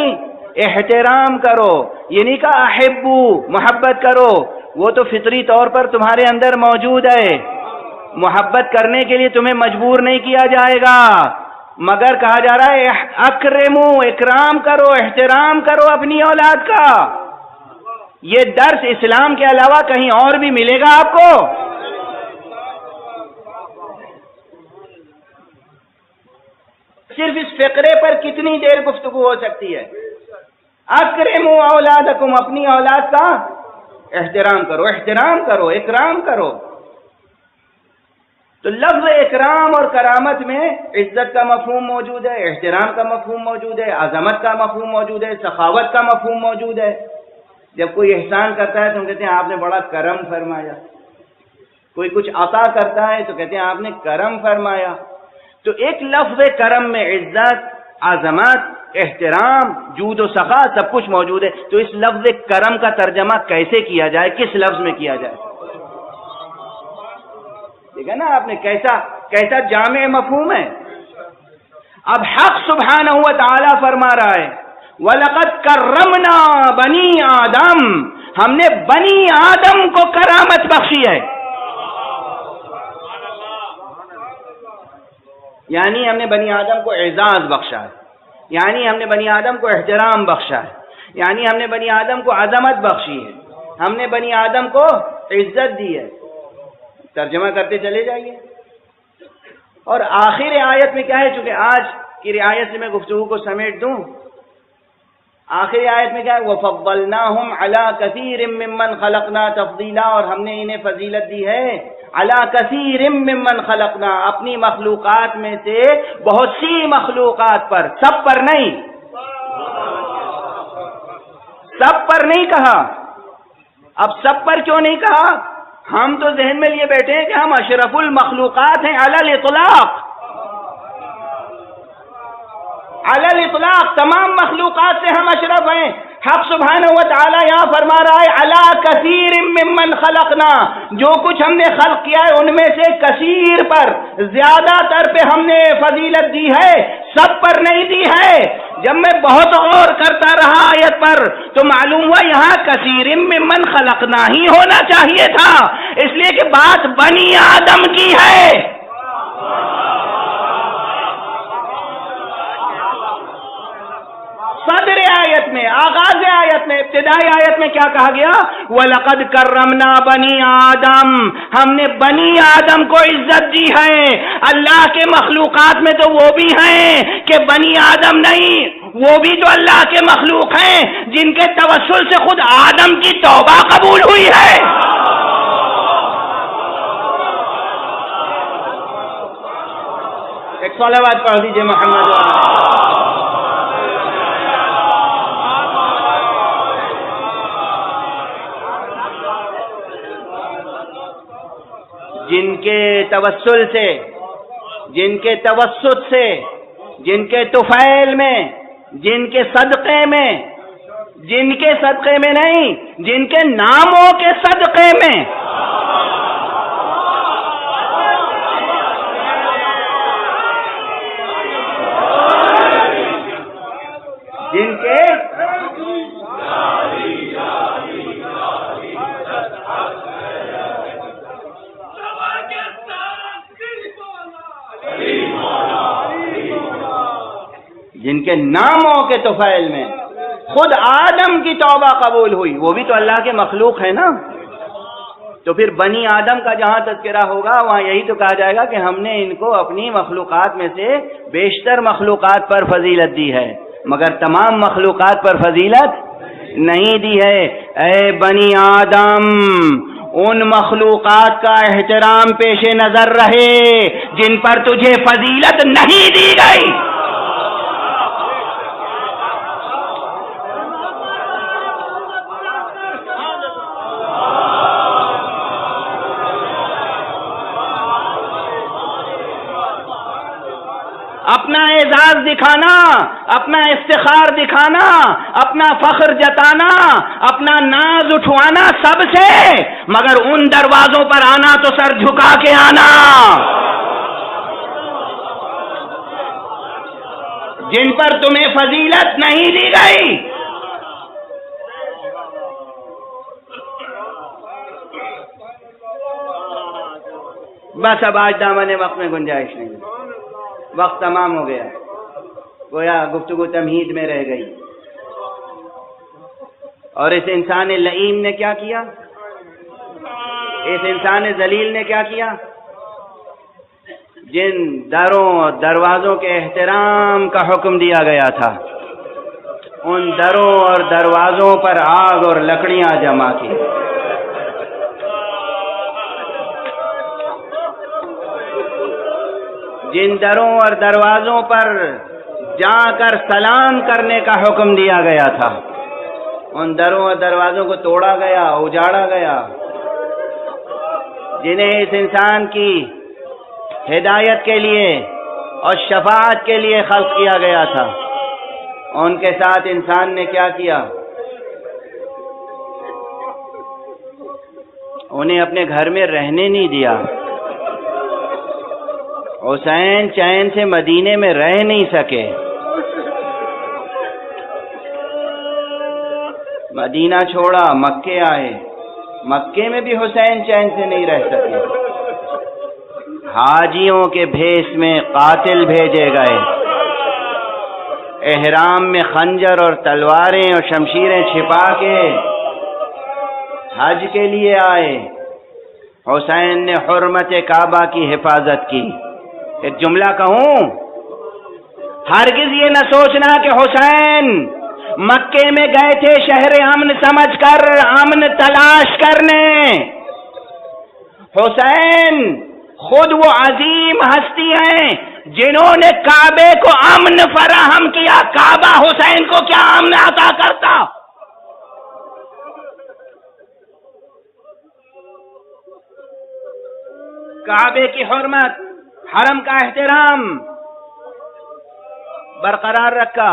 احترام کرو۔ یہ نہیں کہا احبو، محبت کرو، وہ تو فطری طور پر تمہارے اندر موجود ہے، محبت کرنے کے لیے تمہیں مجبور نہیں کیا جائے گا، مگر کہا جا رہا ہے اکرمو، اکرام کرو، احترام کرو اپنی اولاد کا۔ یہ درس اسلام کے علاوہ کہیں اور بھی ملے گا آپ کو؟ صرف اس فقرے پر کتنی دیر گفتگو ہو سکتی ہے؟ اکرموا اولادکم، اپنی اولاد کا احترام کرو، احترام کرو، اکرام کرو۔ تو لفظ اکرام اور کرامت میں عزت کا مفہوم موجود ہے، احترام کا مفہوم موجود ہے، عظمت کا مفہوم موجود ہے، سخاوت کا مفہوم موجود ہے۔ جب کوئی احسان کرتا ہے تو ہم کہتے ہیں آپ نے بڑا کرم فرمایا، کوئی کچھ عطا کرتا ہے تو کہتے ہیں آپ نے کرم فرمایا۔ تو ایک لفظ کرم میں عزت، عظمت، احترام، جود و سخا سب کچھ موجود ہے۔ تو اس لفظ کرم کا ترجمہ کیسے کیا جائے، کس لفظ میں کیا جائے؟ ٹھیک ہے نا، آپ نے کیسا جامع مفہوم ہے۔ اب حق سبحانہ و تعالی فرما رہا ہے وَلَقَدْ كَرَّمْنَا بَنِي آدم، ہم نے بنی آدم کو کرامت بخشی ہے، یعنی ہم نے بنی آدم کو اعزاز بخشا ہے، یعنی ہم نے بنی آدم کو احترام بخشا ہے، یعنی ہم نے بنی آدم کو عظمت بخشی ہے، ہم نے بنی آدم کو عزت دی ہے۔ ترجمہ کرتے چلے جائیے۔ اور آخر آیت میں کیا ہے، چونکہ آج کی رعایت سے میں گفتگو کو سمیٹ دوں، آخر آیت میں کیا ہے، وَفَضَّلْنَاهُمْ عَلَى كَثِيرٍ مِّمَّنْ خَلَقْنَا تَفْضِيلًا، اور ہم نے انہیں فضیلت دی ہے عَلَى كَثِيرٍ مِّمَّنْ خَلَقْنَا، اپنی مخلوقات میں سے بہت سی مخلوقات پر، سب پر نہیں، سب پر نہیں کہا۔ اب سب پر کیوں نہیں کہا؟ ہم تو ذہن میں لیے بیٹھے ہیں کہ ہم اشرف المخلوقات ہیں، علی الاطلاق، علی الاطلاق تمام مخلوقات سے ہم اشرف ہیں۔ حق سبحانہ و تعالی یہاں فرما رہا ہے علی کثیر ممن خلقنا، جو کچھ ہم نے خلق کیا ہے ان میں سے کثیر پر، زیادہ تر پہ ہم نے فضیلت دی ہے، سب پر نہیں دی ہے۔ جب میں بہت غور کرتا رہا آیت پر تو معلوم ہوا یہاں کثیر ممن خلقنا ہی ہونا چاہیے تھا، اس لیے کہ بات بنی آدم کی ہے۔ صدر آیت میں، آغاز آیت میں، ابتدائی آیت میں کیا کہا گیا؟ وَلَقَدْ كَرَّمْنَا بَنِي آدم، ہم نے بنی آدم کو عزت دی ہے۔ اللہ کے مخلوقات میں تو وہ بھی ہیں کہ بنی آدم نہیں، وہ بھی تو اللہ کے مخلوق ہیں جن کے توسل سے خود آدم کی توبہ قبول ہوئی ہے۔ ایک صلوات پڑھ دیجئے محمد۔ جن کے توسل سے، جن کے توسط سے، جن کے طفیل میں، جن کے صدقے میں، جن کے صدقے میں نہیں، جن کے ناموں کے صدقے میں جن کے جن کے ناموں کے طفیل میں خود آدم کی توبہ قبول ہوئی، وہ بھی تو اللہ کے مخلوق ہے نا۔ تو پھر بنی آدم کا جہاں تذکرہ ہوگا وہاں یہی تو کہا جائے گا کہ ہم نے ان کو اپنی مخلوقات میں سے بیشتر مخلوقات پر فضیلت دی ہے، مگر تمام مخلوقات پر فضیلت نہیں دی ہے۔ اے بنی آدم، ان مخلوقات کا احترام پیش نظر رہے جن پر تجھے فضیلت نہیں دی گئی۔ اپنا اعزاز دکھانا، اپنا افتخار دکھانا، اپنا فخر جتانا، اپنا ناز اٹھوانا سب سے، مگر ان دروازوں پر آنا تو سر جھکا کے آنا جن پر تمہیں فضیلت نہیں دی گئی۔ بس اب آج دامن وقت میں گنجائش نہیں، وقت تمام ہو گیا، گویا گفتگو تمہید میں رہ گئی۔ اور اس انسان لعین نے کیا کیا؟ اس انسان ذلیل نے کیا کیا؟ جن دروں اور دروازوں کے احترام کا حکم دیا گیا تھا ان دروں اور دروازوں پر آگ اور لکڑیاں جمع کی. جن دروں اور دروازوں پر جا کر سلام کرنے کا حکم دیا گیا تھا، ان دروں اور دروازوں کو توڑا گیا، اجاڑا گیا. جنہیں اس انسان کی ہدایت کے لیے اور شفاعت کے لیے خلق کیا گیا تھا، ان کے ساتھ انسان نے کیا کیا؟ انہیں اپنے گھر میں رہنے نہیں دیا. حسین چین سے مدینے میں رہ نہیں سکے. مدینہ چھوڑا، مکے آئے. مکے میں بھی حسین چین سے نہیں رہ سکے. حاجیوں کے بھیس میں قاتل بھیجے گئے، احرام میں خنجر اور تلواریں اور شمشیریں چھپا کے حج کے لیے آئے. حسین نے حرمت کعبہ کی حفاظت کی. ایک جملہ کہوں، ہرگز یہ نہ سوچنا کہ حسین مکے میں گئے تھے شہر امن سمجھ کر امن تلاش کرنے. حسین خود وہ عظیم ہستی ہیں جنہوں نے کعبے کو امن فراہم کیا. کعبہ حسین کو کیا امن عطا کرتا؟ کعبے کی حرمت، حرم کا احترام برقرار رکھا،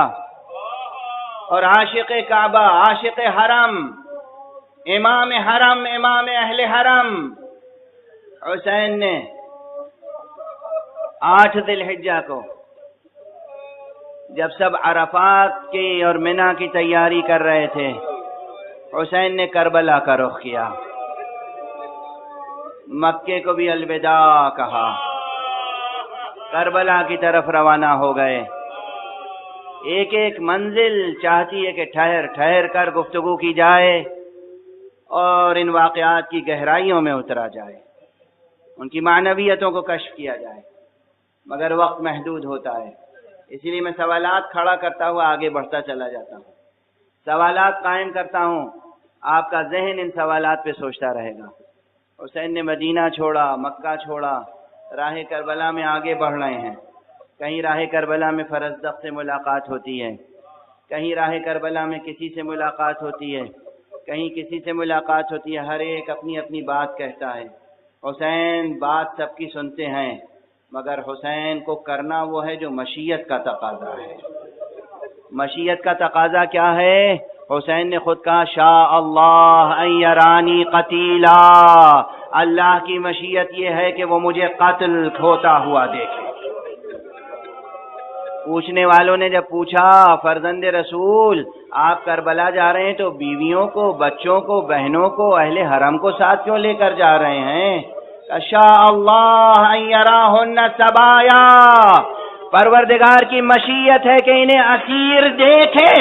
اور عاشق کعبہ، عاشق حرم، امام حرم، امام اہل حرم حسین نے 8 ذی الحجہ کو جب سب عرفات کی اور منی کی تیاری کر رہے تھے، حسین نے کربلا کا رخ کیا. مکے کو بھی الوداع کہا، کربلا کی طرف روانہ ہو گئے. ایک ایک منزل چاہتی ہے کہ ٹھہر ٹھہر کر گفتگو کی جائے اور ان واقعات کی گہرائیوں میں اترا جائے، ان کی معنویتوں کو کشف کیا جائے، مگر وقت محدود ہوتا ہے. اسی لیے میں سوالات کھڑا کرتا ہوا آگے بڑھتا چلا جاتا ہوں، سوالات قائم کرتا ہوں، آپ کا ذہن ان سوالات پہ سوچتا رہے گا. حسین نے مدینہ چھوڑا، مکہ چھوڑا، راہ کربلا میں آگے بڑھ رہے ہیں. کہیں راہ کربلا میں فرزدق سے ملاقات ہوتی ہے، کہیں راہ کربلا میں کسی سے ملاقات ہوتی ہے، کہیں کسی سے ملاقات ہوتی ہے. ہر ایک اپنی اپنی بات کہتا ہے. حسین بات سب کی سنتے ہیں، مگر حسین کو کرنا وہ ہے جو مشیت کا تقاضا ہے. مشیت کا تقاضا کیا ہے؟ حسین نے خود کہا شاء اللہ ان یرانی قتیلا، اللہ کی مشیت یہ ہے کہ وہ مجھے قتل ہوتا ہوا دیکھے. پوچھنے والوں نے جب پوچھا فرزند رسول آپ کربلا جا رہے ہیں تو بیویوں کو، بچوں کو، بہنوں کو، اہل حرم کو ساتھ کیوں لے کر جا رہے ہیں؟ شاء اللہ ان یراہن سبایا، پروردگار کی مشیت ہے کہ انہیں اسیر دیکھے.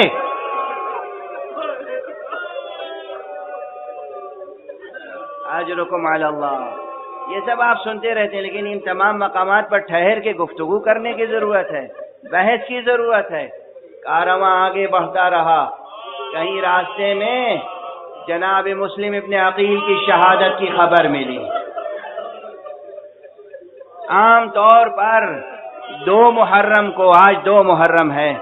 اجرکم علی اللہ. یہ سب آپ سنتے رہتے ہیں، لیکن ان تمام مقامات پر ٹھہر کے گفتگو کرنے کی ضرورت ہے، بحث کی ضرورت ہے. کارواں آگے بڑھتا رہا. کہیں راستے میں جناب مسلم ابن عقیل کی شہادت کی خبر ملی. عام طور پر 2 محرم کو، آج 2 محرم ہے،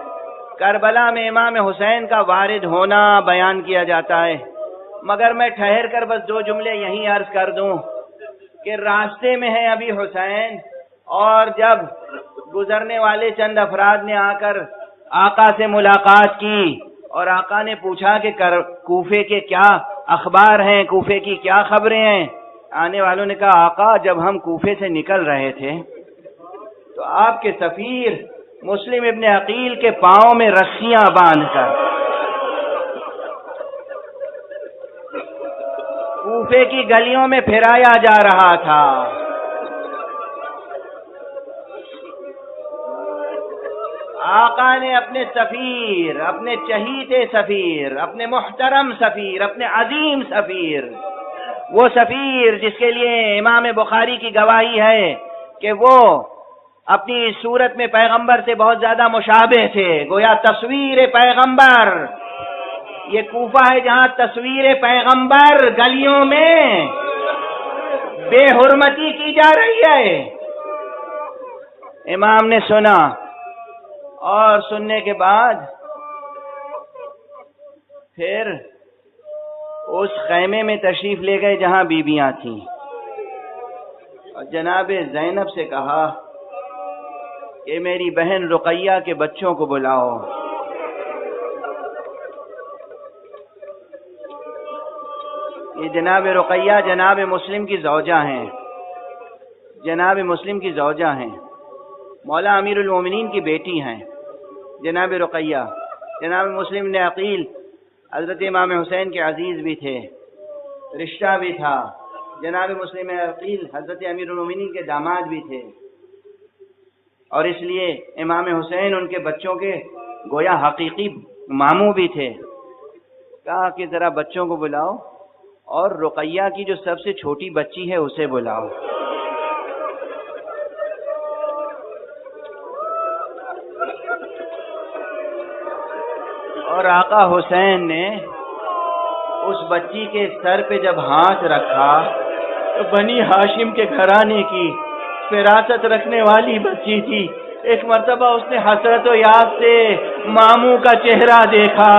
کربلا میں امام حسین کا وارد ہونا بیان کیا جاتا ہے. مگر میں ٹھہر کر بس 2 جملے یہیں عرض کر دوں کہ راستے میں ہے ابھی حسین، اور جب گزرنے والے چند افراد نے آ کر آقا سے ملاقات کی اور آقا نے پوچھا کہ کوفے کے کیا اخبار ہیں، کوفے کی کیا خبریں ہیں. آنے والوں نے کہا آقا جب ہم کوفے سے نکل رہے تھے تو آپ کے سفیر مسلم ابن عقیل کے پاؤں میں رسیاں باندھ کر کوفے کی گلیوں میں پھرایا جا رہا تھا. آقا نے اپنے سفیر، اپنے چہیتے سفیر، اپنے محترم سفیر، اپنے عظیم سفیر، وہ سفیر جس کے لیے امام بخاری کی گواہی ہے کہ وہ اپنی صورت میں پیغمبر سے بہت زیادہ مشابہ تھے، گویا تصویر پیغمبر. یہ کوفہ ہے جہاں تصویر پیغمبر گلیوں میں بے حرمتی کی جا رہی ہے. امام نے سنا اور سننے کے بعد پھر اس خیمے میں تشریف لے گئے جہاں بیویاں تھیں اور جناب زینب سے کہا کہ میری بہن رقیہ کے بچوں کو بلاؤ. یہ جناب رقیہ جناب مسلم کی زوجہ ہیں، جناب مسلم کی زوجہ ہیں، مولا امیر المومنین کی بیٹی ہیں جناب رقیہ. جناب مسلم نے عقیل حضرت امام حسین کے عزیز بھی تھے، رشتہ بھی تھا. جناب مسلم عقیل حضرت امیر المومنین کے داماد بھی تھے اور اس لیے امام حسین ان کے بچوں کے گویا حقیقی ماموں بھی تھے. کہا کہ ذرا بچوں کو بلاؤ اور رقیہ کی جو سب سے چھوٹی بچی ہے اسے بلاؤ. اور آقا حسین نے اس بچی کے سر پہ جب ہاتھ رکھا تو بنی ہاشم کے گھرانے کی فراست رکھنے والی بچی تھی. ایک مرتبہ اس نے حسرت و یاد سے ماموں کا چہرہ دیکھا،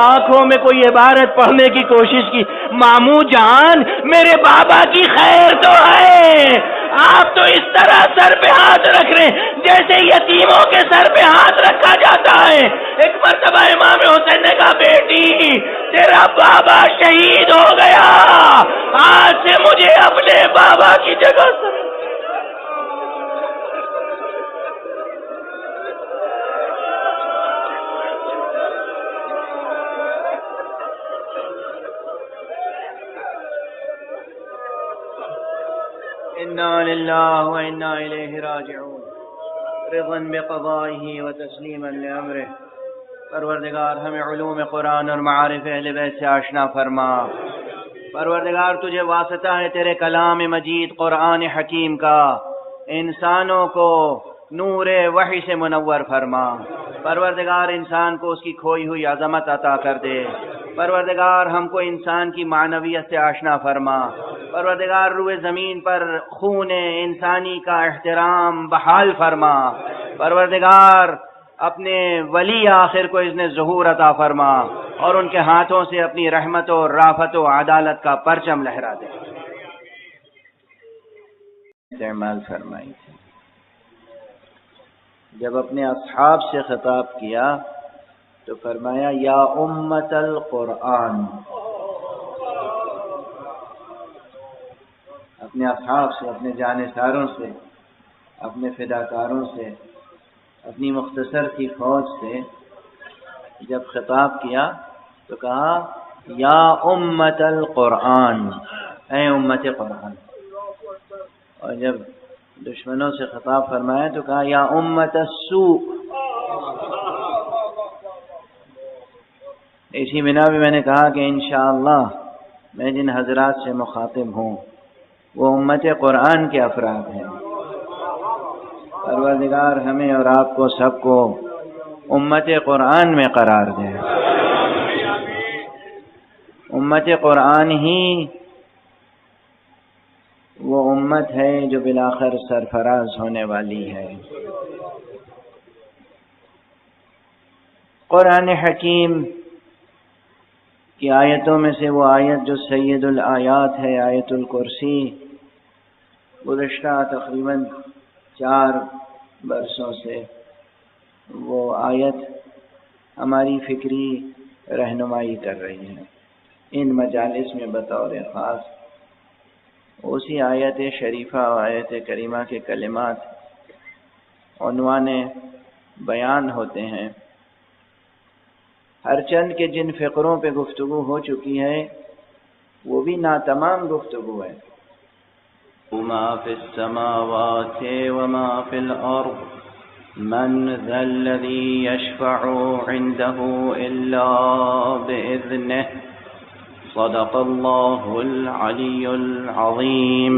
آنکھوں میں کوئی عبارت پڑھنے کی کوشش کی، ماموں جان میرے بابا کی خیر تو ہے، آپ تو اس طرح سر پہ ہاتھ رکھ رہے جیسے یتیموں کے سر پہ ہاتھ رکھا جاتا ہے. ایک مرتبہ امام حسین نے کہا بیٹی تیرا بابا شہید ہو گیا، آج سے مجھے اپنے بابا کی جگہ انا للہ و انا الیہ راجعون رضا بقضائہ و تسلیما لامرہ. پروردگار ہمیں علوم قرآن اور معارف اہل بیت سے آشنا فرما. پروردگار تجھے واسطہ ہے تیرے کلام مجید قرآن حکیم کا، انسانوں کو نور وحی سے منور فرما. پروردگار انسان کو اس کی کھوئی ہوئی عظمت عطا کر دے. پروردگار ہم کو انسان کی معنویت سے آشنا فرما. پروردگار روئے زمین پر خون انسانی کا احترام بحال فرما. پروردگار اپنے ولی آخر کو اذن ظہور عطا فرما اور ان کے ہاتھوں سے اپنی رحمت و رافت و عدالت کا پرچم لہرا دے. استعمال فرمائی تھی جب اپنے اصحاب سے خطاب کیا تو فرمایا یا امت القرآن. اپنے اصحاب سے، اپنے جانثاروں سے، اپنے فداکاروں سے، اپنی مختصر کی فوج سے جب خطاب کیا تو کہا یا امت القرآن، اے امت قرآن. اور جب دشمنوں سے خطاب فرمایا تو کہا یا امت السوء. اسی بنا بھی میں نے کہا کہ انشاءاللہ میں جن حضرات سے مخاطب ہوں وہ امت قرآن کے افراد ہیں. پروردگار ہمیں اور آپ کو سب کو امت قرآن میں قرار دے. امت قرآن ہی وہ امت ہے جو بالآخر سرفراز ہونے والی ہے. قرآن حکیم کی آیتوں میں سے وہ آیت جو سید الآیات ہے، آیت الکرسی، گزشتہ تقریباً 4 برسوں سے وہ آیت ہماری فکری رہنمائی کر رہی ہے. ان مجالس میں بطور خاص اسی آیت شریفہ و آیت کریمہ کے کلمات عنوان بیان ہوتے ہیں. ہر چند کے جن فقروں پہ گفتگو ہو چکی ہے وہ بھی ناتمام گفتگو ہے. ما فی السماوات وما فی الارض من ذا الذی یشفع عنده الا باذنه صدق اللہ العلی العظیم.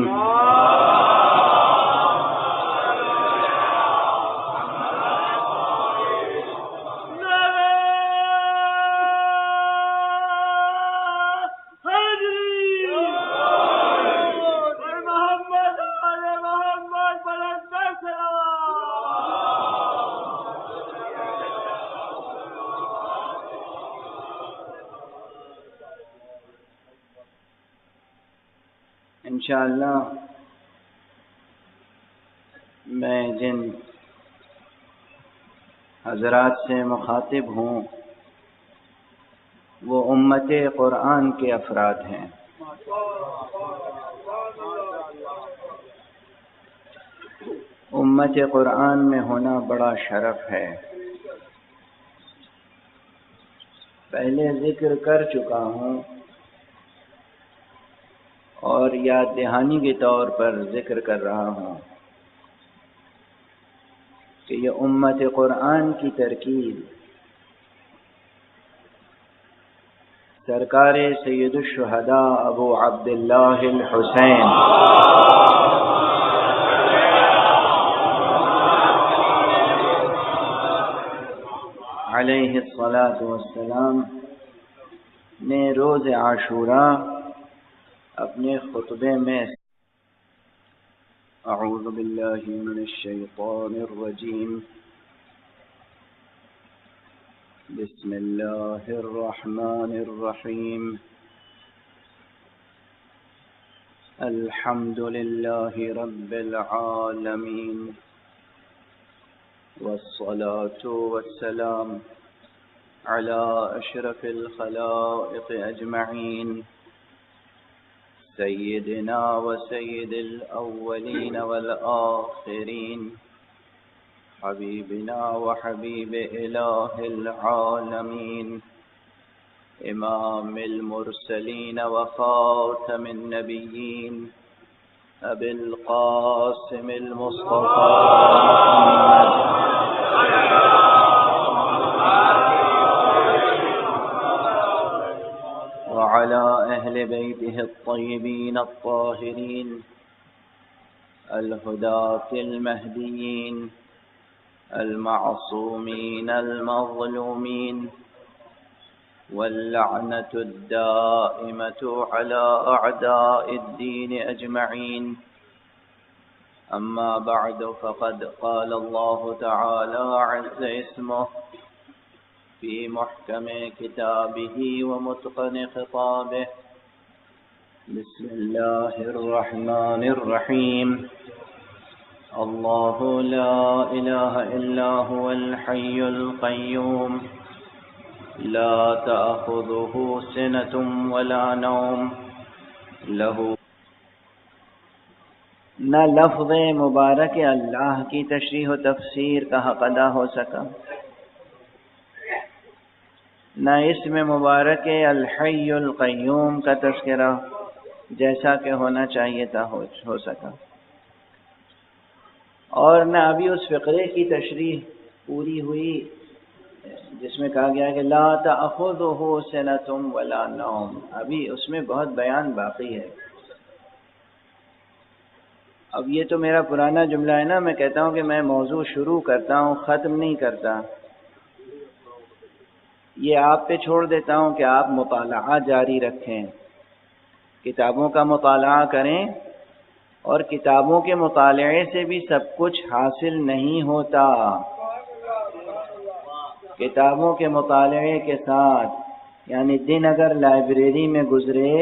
انشاءاللہ میں جن حضرات سے مخاطب ہوں وہ امت قرآن کے افراد ہیں۔ امت قرآن میں ہونا بڑا شرف ہے۔ پہلے ذکر کر چکا ہوں اور یاد دہانی کے طور پر ذکر کر رہا ہوں کہ یہ امت قرآن کی ترکیب سرکار سید الشہداء ابو عبداللہ الحسین علیہ الصلاۃ والسلام نے روز عاشوراء اپنے خطبے میں اعوذ باللہ من الشیطان الرجیم بسم اللہ الرحمن الرحیم الحمد للہ رب العالمین والصلاة والسلام على أشرف الخلائق أجمعين سيدنا وسيد الأولين والآخرين حبيبنا وحبيب إله العالمين إمام المرسلين وخاتم النبيين أبي القاسم المصطفى وعلى أهل بيته الطيبين الطاهرين الهداة المهديين المعصومين المظلومين واللعنة الدائمة على أعداء الدين أجمعين أما بعد فقد قال الله تعالى عز اسمه في محكم كتابه ومتقن خطابه بسم الله الرحمن الرحيم الله لا إله إلا هو الحي القيوم لا تأخذه سنة ولا نوم له نہ لفظ مبارک اللہ کی تشریح و تفسیر کا حق ادا ہو سکا، نہ اسم مبارک الحی القیوم کا تذکرہ جیسا کہ ہونا چاہیے تھا ہو سکا، اور نہ ابھی اس فقرے کی تشریح پوری ہوئی جس میں کہا گیا کہ لا تأخذہ سنۃ ولا نوم، ابھی اس میں بہت بیان باقی ہے۔ اب یہ تو میرا پرانا جملہ ہے نا، میں کہتا ہوں کہ میں موضوع شروع کرتا ہوں ختم نہیں کرتا، یہ آپ پہ چھوڑ دیتا ہوں کہ آپ مطالعہ جاری رکھیں، کتابوں کا مطالعہ کریں، اور کتابوں کے مطالعے سے بھی سب کچھ حاصل نہیں ہوتا، کتابوں کے مطالعے کے ساتھ یعنی دن اگر لائبریری میں گزرے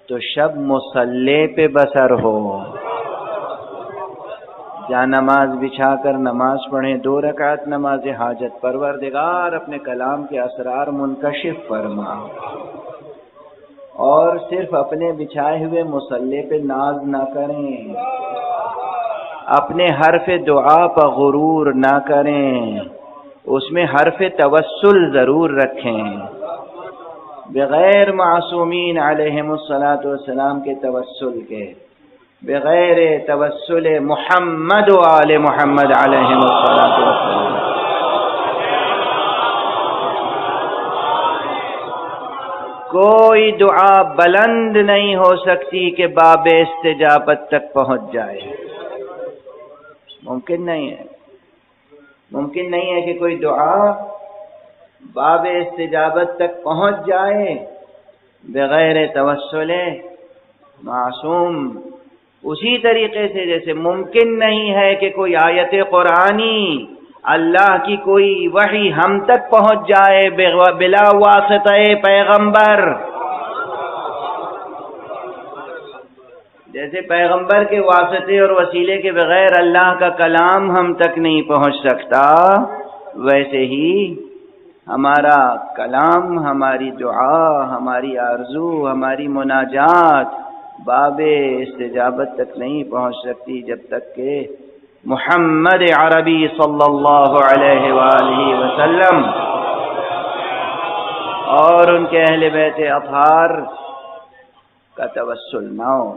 تو شب مصلی پہ بسر ہو، جہاں نماز بچھا کر نماز پڑھیں، 2 رکعت نماز حاجت، پروردگار اپنے کلام کے اسرار منکشف فرما، اور صرف اپنے بچھائے ہوئے مصلی پہ ناز نہ کریں، اپنے حرف دعا پر غرور نہ کریں، اس میں حرف توسل ضرور رکھیں، بغیر معصومین علیہم الصلاۃ والسلام کے توسل کے، بغیر توسل محمد و آل محمد علیہم الصلاۃ والسلام۔ کوئی دعا بلند نہیں ہو سکتی کہ باب استجابت تک پہنچ جائے، ممکن نہیں ہے، ممکن نہیں ہے کہ کوئی دعا باب استجابت تک پہنچ جائے بغیر توسل معصوم، اسی طریقے سے جیسے ممکن نہیں ہے کہ کوئی آیت قرآنی، اللہ کی کوئی وحی ہم تک پہنچ جائے بلا واسطہ پیغمبر۔ جیسے پیغمبر کے واسطے اور وسیلے کے بغیر اللہ کا کلام ہم تک نہیں پہنچ سکتا، ویسے ہی ہمارا کلام، ہماری دعا، ہماری آرزو، ہماری مناجات باب استجابت تک نہیں پہنچ سکتی جب تک کہ محمد عربی صلی اللہ علیہ وآلہ وسلم اور ان کے اہل بیت اطہار کا توسل نہ ہو۔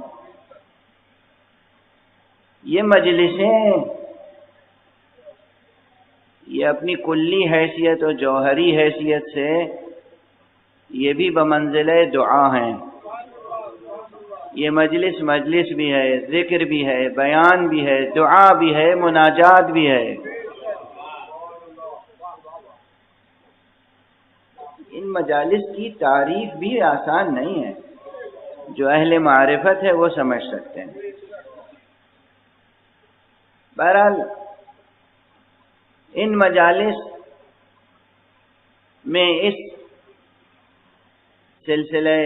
یہ مجلسیں یہ اپنی کلی حیثیت اور جوہری حیثیت سے یہ بھی بمنزلہ دعا ہیں۔ یہ مجلس بھی ہے، ذکر بھی ہے، بیان بھی ہے، دعا بھی ہے، مناجات بھی ہے۔ ان مجالس کی تعریف بھی آسان نہیں ہے، جو اہل معرفت ہے وہ سمجھ سکتے ہیں۔ بہرحال ان مجالس میں اس سلسلے